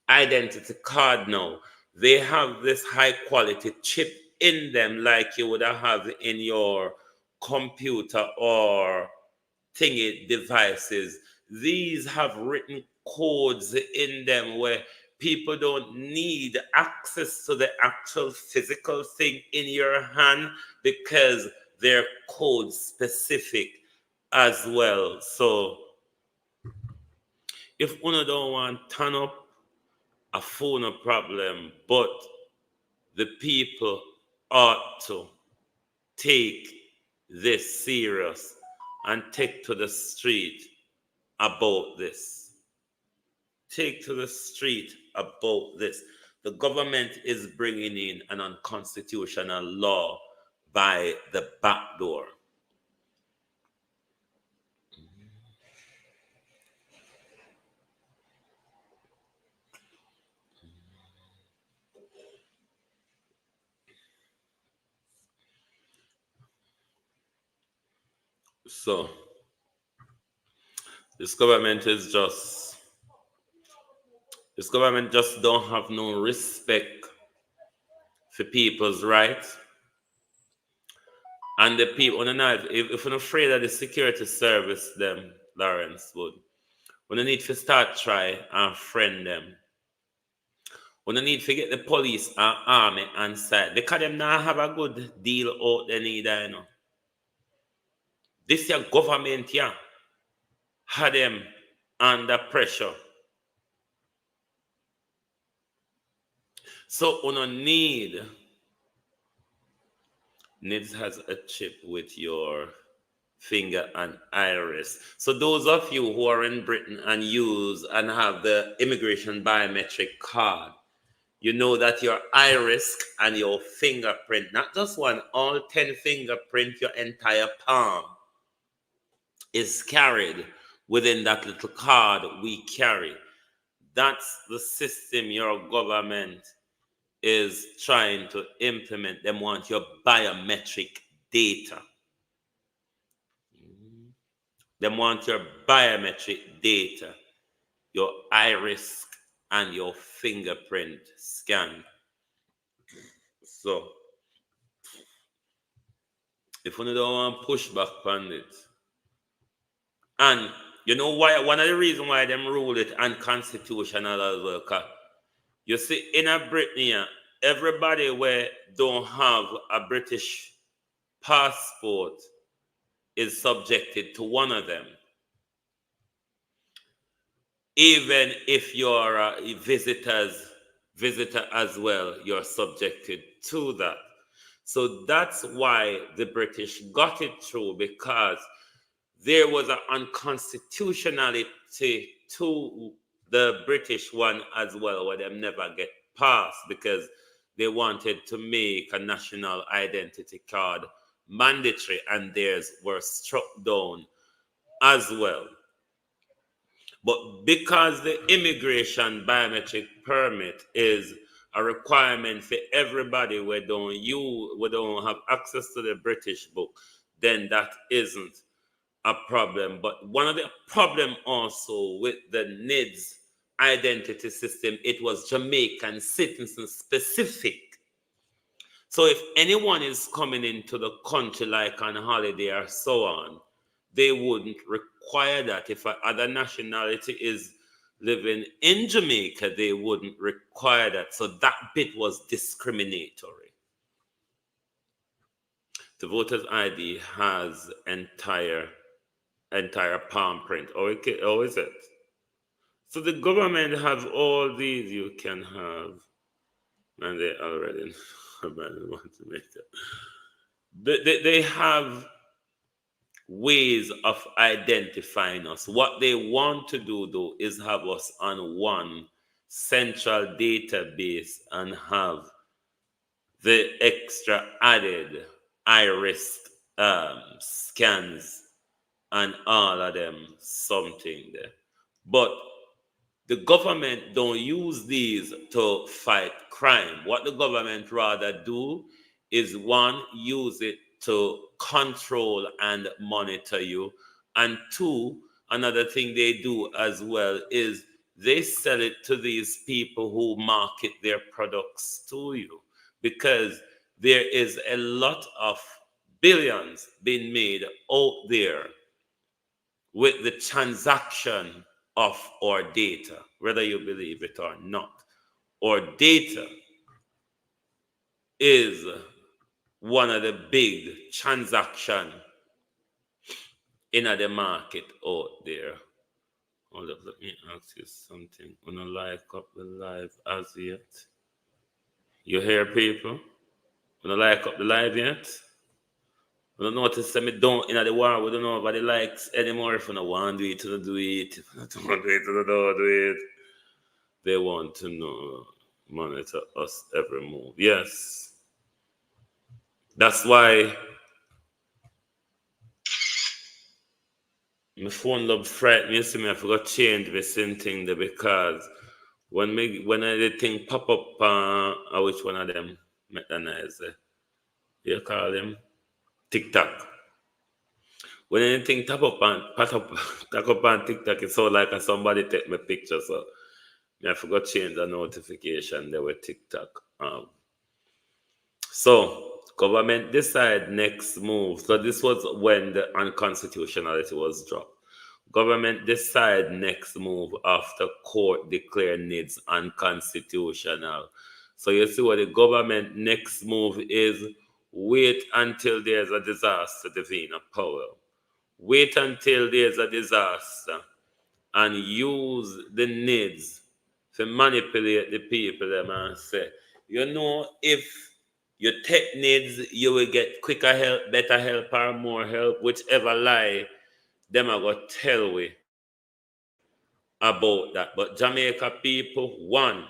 identity card now, they have this high quality chip in them, like you would have in your computer or thingy devices. These have written codes in them where people don't need access to the actual physical thing in your hand, because they're code specific as well. So if one don't want to turn up a phone problem, but the people ought to take this serious and take to the street about this. Take to the street about this. The government is bringing in an unconstitutional law by the back door. So this government just don't have no respect for people's rights. And the people, if you're afraid of the security service, them, Lawrence Wood, we need to start try and friend them. We need to get the police and army on side because them not have a good deal out there neither, you know. This your government, yeah, had them under pressure. So NIDS has a chip with your finger and iris. So those of you who are in Britain and use and have the immigration biometric card, you know that your iris and your fingerprint, not just one, all 10 fingerprint, your entire palm is carried within that little card we carry. That's the system your government is trying to implement. They want your biometric data. They want your biometric data, your iris and your fingerprint scan. So, if you don't want to push back on it, and you know why? One of the reasons why them ruled it unconstitutional as well, cause you see, in a Britain, everybody where don't have a British passport is subjected to one of them. Even if you're a visitor as well, you're subjected to that. So that's why the British got it through, because there was an unconstitutionality to the British one as well, where them never get passed because they wanted to make a national identity card mandatory, and theirs were struck down as well. But because the immigration biometric permit is a requirement for everybody we don't have access to the British book, then that isn't a problem. But one of the problem also with the NIDS identity system, it was Jamaican citizen specific. So if anyone is coming into the country like on holiday or so on, they wouldn't require that. If other nationality is living in Jamaica, they wouldn't require that. So that bit was discriminatory. The voter's ID has entire palm print. Oh, is it? So the government have all these you can have, and they already want to make that. They have ways of identifying us. What they want to do, though, is have us on one central database and have the extra added iris scans and all of them something there. But the government don't use these to fight crime. What the government rather do is, one, use it to control and monitor you, and two, another thing they do as well is they sell it to these people who market their products to you, because there is a lot of billions being made out there with the transaction of our data, whether you believe it or not. Our data is one of the big transactions in the market out there. Hold up, let me ask you something. Wanna like up the live as yet? You hear people? Wanna like up the live yet? We don't notice that me don't in the war. We don't know nobody likes anymore. If you don't want to do it, you don't do it. If you don't want to do it, you don't do it. They want to know, monitor us every move. Yes. That's why my phone love frighten me. You see me, I forgot change the same thing there because when the thing pop up, which one of them mechanized? You call them TikTok. When anything tap up on TikTok, it's so like somebody take my picture. So I forgot change the notification. They were TikTok. So government decide next move. So this was when the unconstitutionality was dropped. Government decide next move after court declare NIDS unconstitutional. So you see what the government next move is: wait until there's a disaster, Davina Powell. Wait until there's a disaster and use the NIDS to manipulate the people them and say, you know, if you take NIDS, you will get quicker help, better help, or more help, whichever lie them are going to tell we about that. But Jamaica people, one,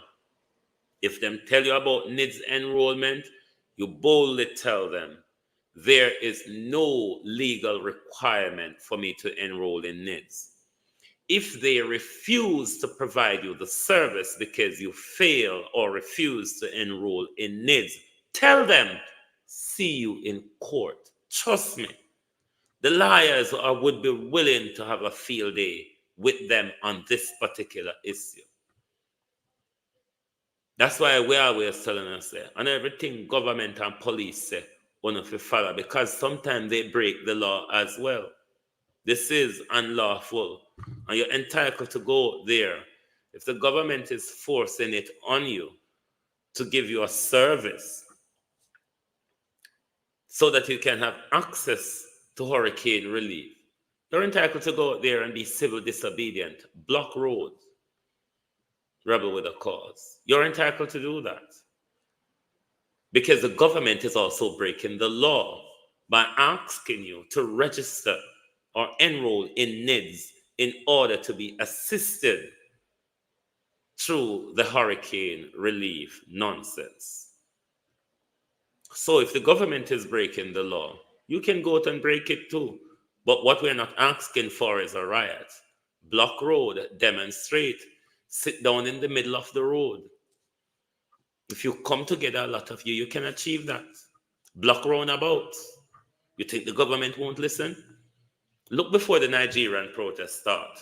if them tell you about NIDS enrollment, you boldly tell them there is no legal requirement for me to enroll in NIDS. If they refuse to provide you the service because you fail or refuse to enroll in NIDS, tell them, see you in court. Trust me. The lawyers would be willing to have a field day with them on this particular issue. That's why we always telling us there, and everything government and police say, one of you follow, because sometimes they break the law as well. This is unlawful, and you're entitled to go there. If the government is forcing it on you to give you a service so that you can have access to hurricane relief, you're entitled to go out there and be civil disobedient, block roads, rebel with a cause. You're entitled to do that. Because the government is also breaking the law by asking you to register or enroll in NIDS in order to be assisted through the hurricane relief nonsense. So if the government is breaking the law, you can go out and break it too. But what we're not asking for is a riot. Block road, demonstrate, sit down in the middle of the road. If you come together, a lot of you, you can achieve that. Block roundabout. You think the government won't listen? Look before the Nigerian protests start.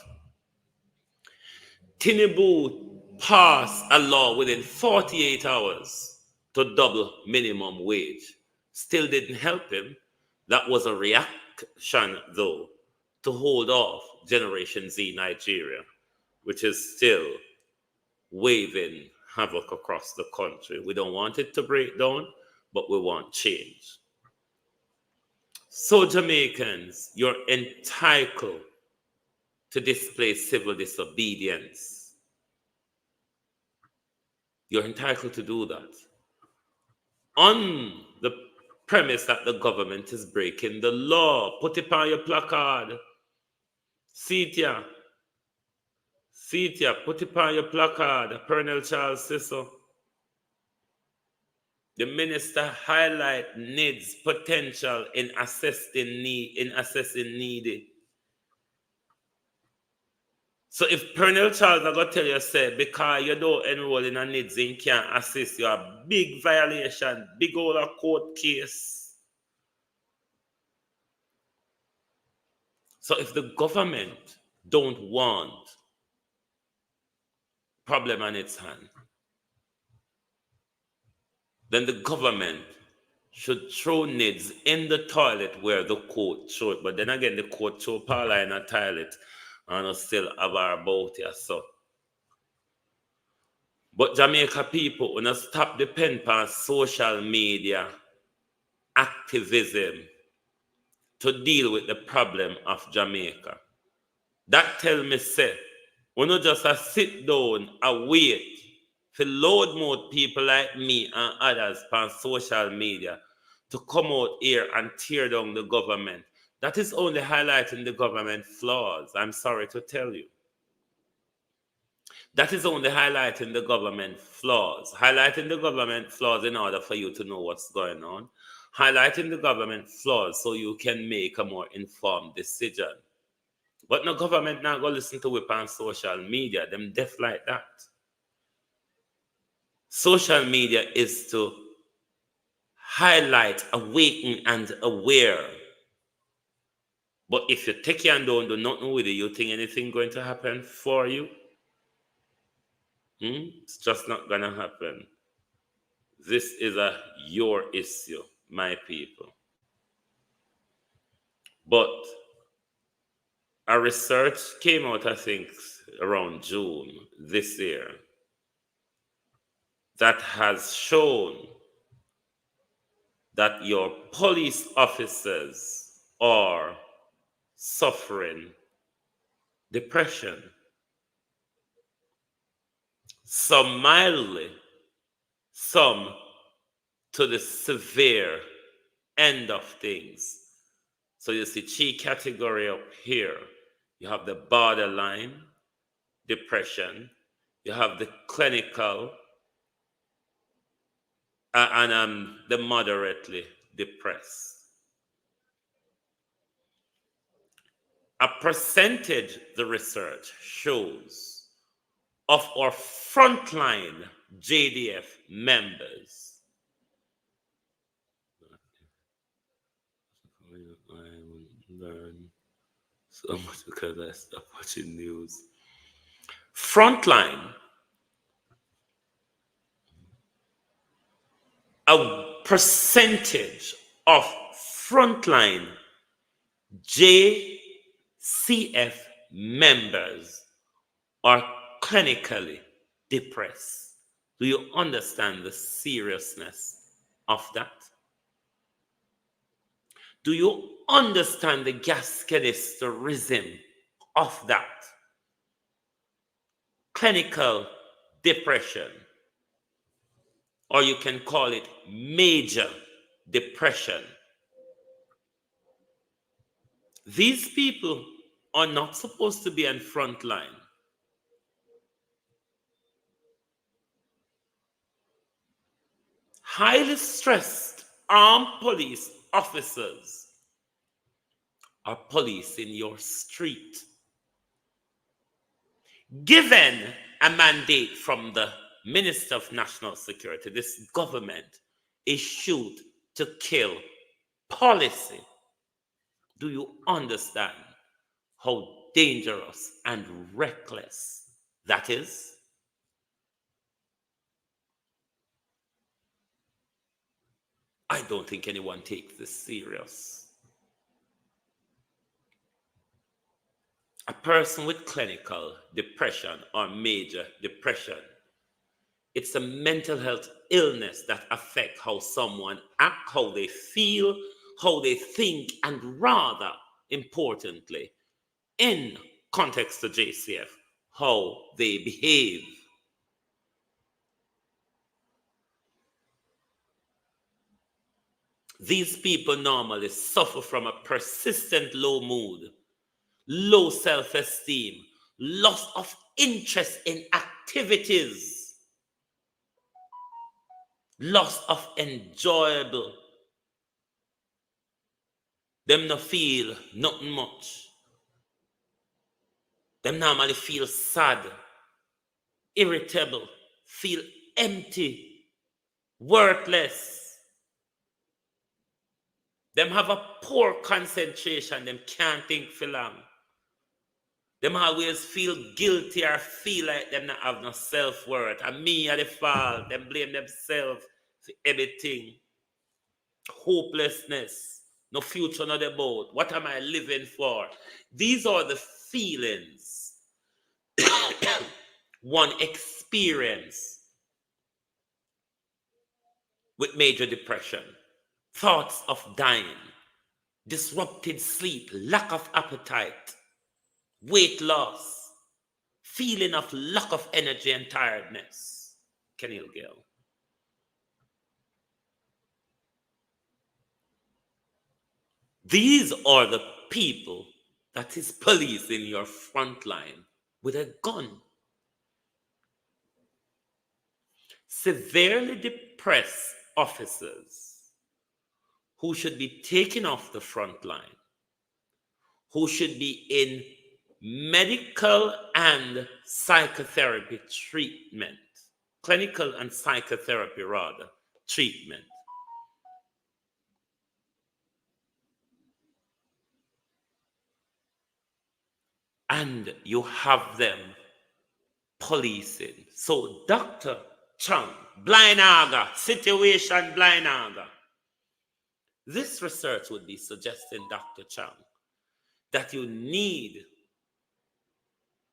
Tinubu passed a law within 48 hours to double minimum wage. Still didn't help him. That was a reaction, though, to hold off Generation Z Nigeria, which is still waving havoc across the country. We don't want it to break down, but we want change. So Jamaicans, you're entitled to display civil disobedience. You're entitled to do that on the premise that the government is breaking the law. Put it on your placard. See it here. Put it on your placard. Colonel Charles Sissel. The minister highlight NIDS potential in assessing needy. So if Colonel Charles are going to tell you, say, because you don't enroll in a NIDS, you can't assist you, a big violation, big old court case. So if the government don't want problem on its hand, then the government should throw NIDS in the toilet where the court threw it. But then again, the court threw Paula in a toilet and still have our about here. So. But Jamaica people will not stop depend on social media activism to deal with the problem of Jamaica. That tell me, say, we not just sit down and wait for load more people like me and others on social media to come out here and tear down the government. That is only highlighting the government flaws. I'm sorry to tell you. That is only highlighting the government flaws. Highlighting the government flaws in order for you to know what's going on. Highlighting the government flaws so you can make a more informed decision. But no government not going to listen to whip on social media. Them deaf like that. Social media is to highlight, awaken, and aware. But if you take your and don't do nothing with it, you think anything going to happen for you? It's just not going to happen. This is your issue, my people. But a research came out, I think, around June this year that has shown that your police officers are suffering depression. Some mildly, some to the severe end of things. So you see key category up here. You have the borderline depression. You have the clinical and the moderately depressed. A percentage, the research shows, of our frontline JDF members. I learn so much because I stopped watching news. Frontline, a percentage of frontline JCF members are clinically depressed. Do you understand the seriousness of that? Do you understand the gascanisterism of that? Clinical depression, or you can call it major depression. These people are not supposed to be on front line. Highly stressed armed police officers are policing your street. Given a mandate from the Minister of National Security, this government is shoot to kill policy. Do you understand how dangerous and reckless that is? I don't think anyone takes this serious. A person with clinical depression or major depression, it's a mental health illness that affects how someone acts, how they feel, how they think, and rather importantly, in context to JCF, how they behave. These people normally suffer from a persistent low mood, low self-esteem, loss of interest in activities, loss of enjoyable. Them no feel nothing much. Them normally feel sad, irritable, feel empty, worthless. Them have a poor concentration. Them can't think for long. Them always feel guilty or feel like them not have no self-worth. And me are the fault. Them blame themselves for everything. Hopelessness. No future, not about. What am I living for? These are the feelings one experience with major depression. Thoughts of dying, disrupted sleep, lack of appetite, weight loss, feeling of lack of energy and tiredness. Kenil Gill. These are the people that is policing your front line with a gun. Severely depressed officers who should be taken off the front line, who should be in medical and psychotherapy treatment, clinical and psychotherapy rather, treatment. And you have them policing. So Dr. Chung, Blinaga, situation Blinaga. This research would be suggesting, Dr. Chung, that you need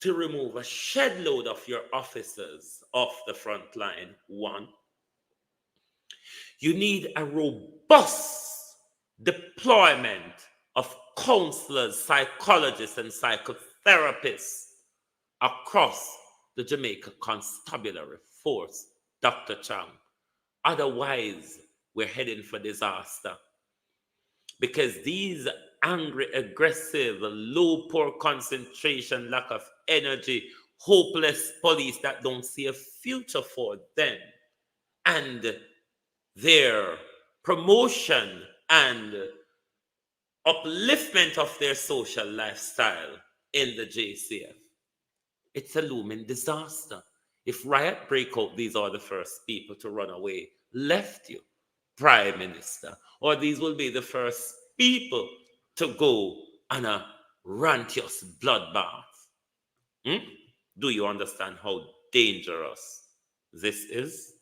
to remove a shed load of your officers off the front line. One, you need a robust deployment of counselors, psychologists, and psychotherapists across the Jamaica Constabulary Force, Dr. Chang. Otherwise, we're heading for disaster. Because these angry, aggressive, low poor concentration, lack of energy, hopeless police that don't see a future for them, and their promotion and upliftment of their social lifestyle in the JCF. It's a looming disaster. If riot break out, these are the first people to run away. Left you, Prime Minister. Or these will be the first people to go on a rantious bloodbath. Do you understand how dangerous this is?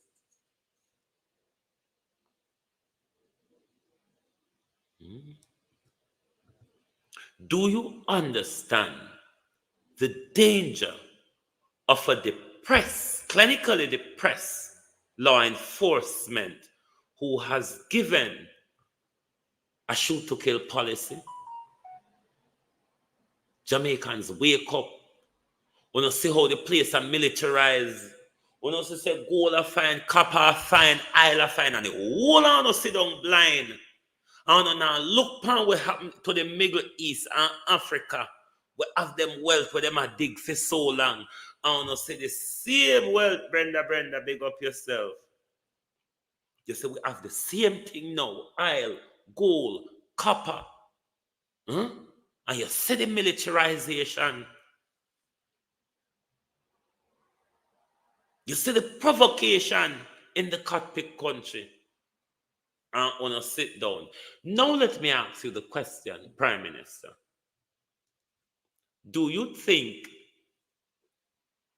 Do you understand the danger of a depressed, clinically depressed law enforcement who has given a shoot to kill policy? Jamaicans wake up. We don't see how the place are militarized. We don't say gold are fine, copper are fine, oil are fine, and the whole on us sit down blind. And now look upon what happened to the Middle East and Africa. We have them wealth where them are dig for so long. And I say the same wealth, Brenda, big up yourself. You say we have the same thing now. Oil, gold, copper. And you see the militarization. You see the provocation in the cockpit country. And want to sit down. Now let me ask you the question, Prime Minister. Do you think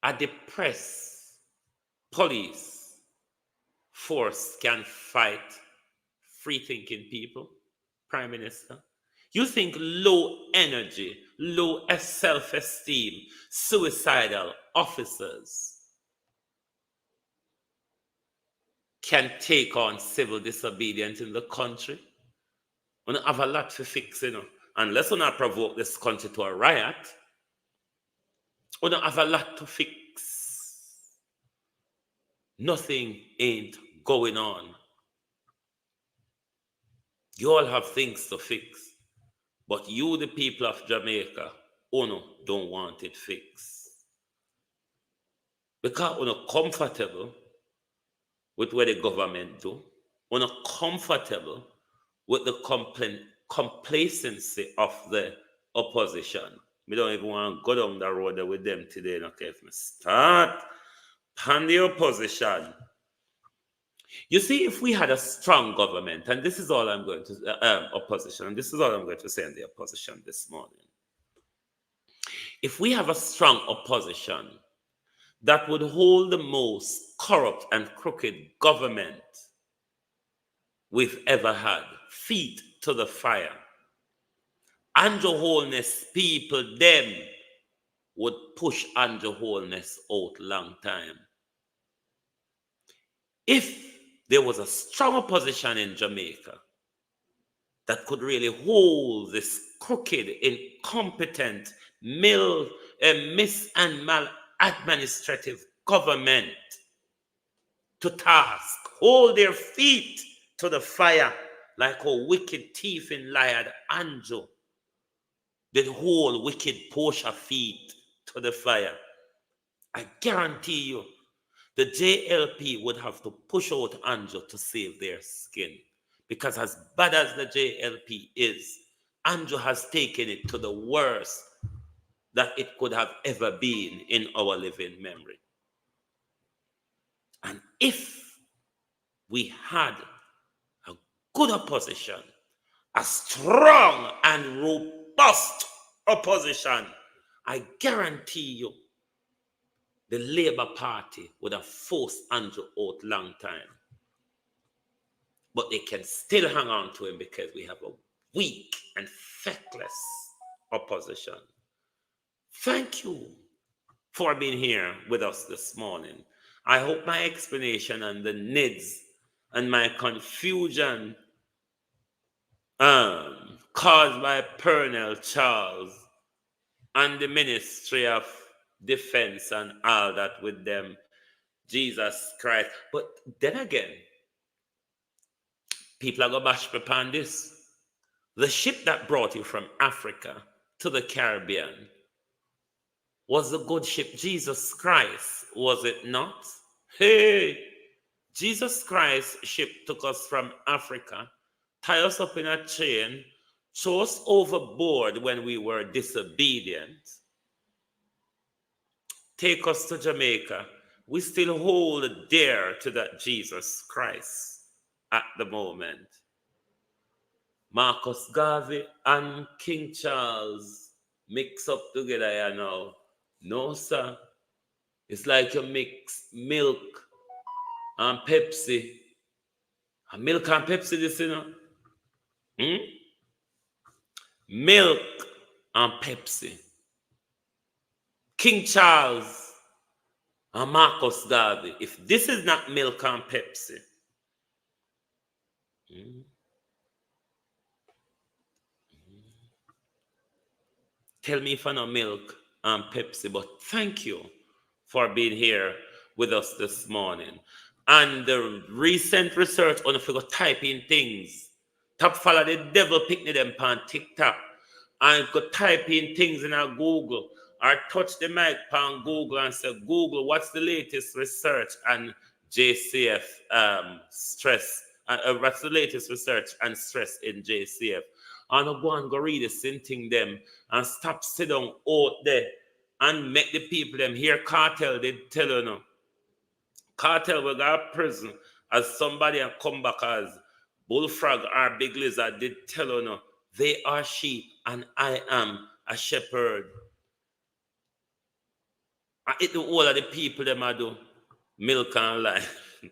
a depressed police force can fight free-thinking people, Prime Minister? You think low energy, low self-esteem, suicidal officers can take on civil disobedience in the country? We don't have a lot to fix, Unless we not provoke this country to a riot, we don't have a lot to fix. Nothing ain't going on. You all have things to fix. But you, the people of Jamaica, don't want it fixed. Because we're not comfortable with what the government do. We're not comfortable with the complacency of the opposition. We don't even want to go down the road with them today. Okay, if we start on the opposition. You see, if we had a strong government, and this is all I'm going to opposition, and this is all I'm going to say in the opposition this morning. If we have a strong opposition that would hold the most corrupt and crooked government we've ever had feet to the fire, Andrew Holness people, them would push Andrew Holness out long time. If there was a strong opposition in Jamaica that could really hold this crooked, incompetent, mis and maladministrative government to task, hold their feet to the fire like a wicked thief in liar Andrew did hold wicked Portia feet to the fire. I guarantee you, the JLP would have to push out Andrew to save their skin. Because as bad as the JLP is, Andrew has taken it to the worst that it could have ever been in our living memory. And if we had a good opposition, a strong and robust opposition, I guarantee you the Labour Party would have forced Andrew out long time. But they can still hang on to him because we have a weak and feckless opposition. Thank you for being here with us this morning. I hope my explanation on the NIDS and my confusion caused by Pernell Charles and the Ministry of Defense and all that with them, Jesus Christ. But then again, people are going to bash upon this. The ship that brought you from Africa to the Caribbean was the good ship Jesus Christ, was it not? Hey, Jesus Christ's ship took us from Africa, tie us up in a chain, throw us overboard when we were disobedient, take us to Jamaica. We still hold dear to that Jesus Christ at the moment. Marcus Garvey and King Charles mix up together, you know. No, sir. It's like you mix milk and Pepsi. And milk and Pepsi, this, you know. Milk and Pepsi. King Charles and Marcus Garvey. If this is not milk and Pepsi, tell me if I know milk and Pepsi, but thank you for being here with us this morning. And the recent research on if you go type in things, top follow the devil picnic them on TikTok, and go type in things in our Google, or touch the mic on Google and say, Google, what's the latest research on JCF stress? What's the latest research and stress in JCF? And go and go read the same thing them and stop sit down out there and make the people them hear cartel. They tell you no. Cartel will go to prison as somebody and come back as bullfrog or big lizard. They tell you no. They are sheep and I am a shepherd. I eat the whole of the people them I do milk and life.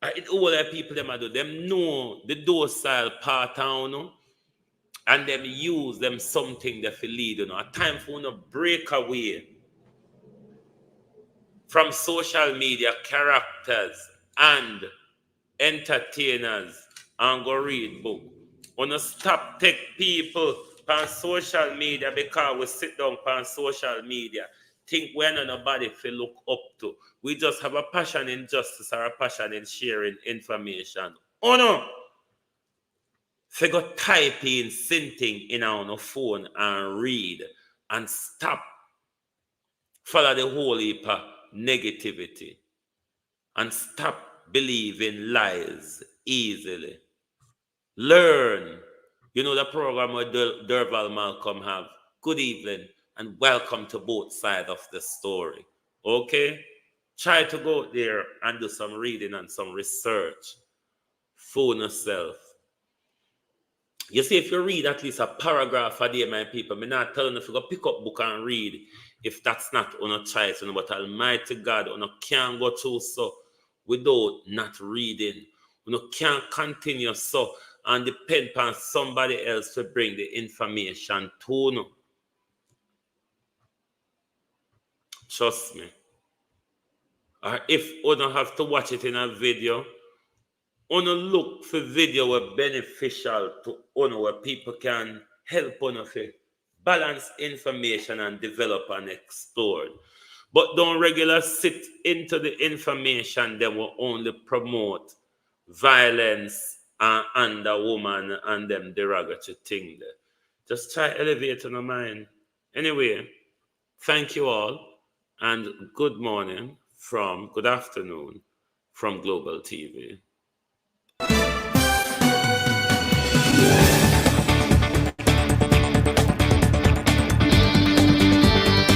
I eat all of the people them I do. Them know the docile part of you, and them use them something that will lead you. A time for you to break away from social media characters and entertainers and go read book. Wanna stop take people on social media because we sit down on social media. Think we're not nobody to look up to. We just have a passion in justice or a passion in sharing information. Oh no! Figure type in something in our phone and read and stop. Follow the whole heap of negativity and stop believing lies easily. Learn. You know the program where Derval Malcolm have. Good evening and welcome to both sides of the story. Okay? Try to go there and do some reading and some research for yourself. You see, if you read at least a paragraph a day, my people, I'm not telling you if you go pick up book and read, if that's not on a choice, but Almighty God, you can't go through so without not reading. You can't continue so and depend on somebody else to bring the information to you. Trust me. Or if you don't have to watch it in a video, you look for video where beneficial to you, where people can help you to balance information and develop and explore. But don't regularly sit into the information that will only promote violence and a woman and them derogatory thing there. Just try elevate on the mind. Anyway, thank you all and good morning good afternoon from Global TV.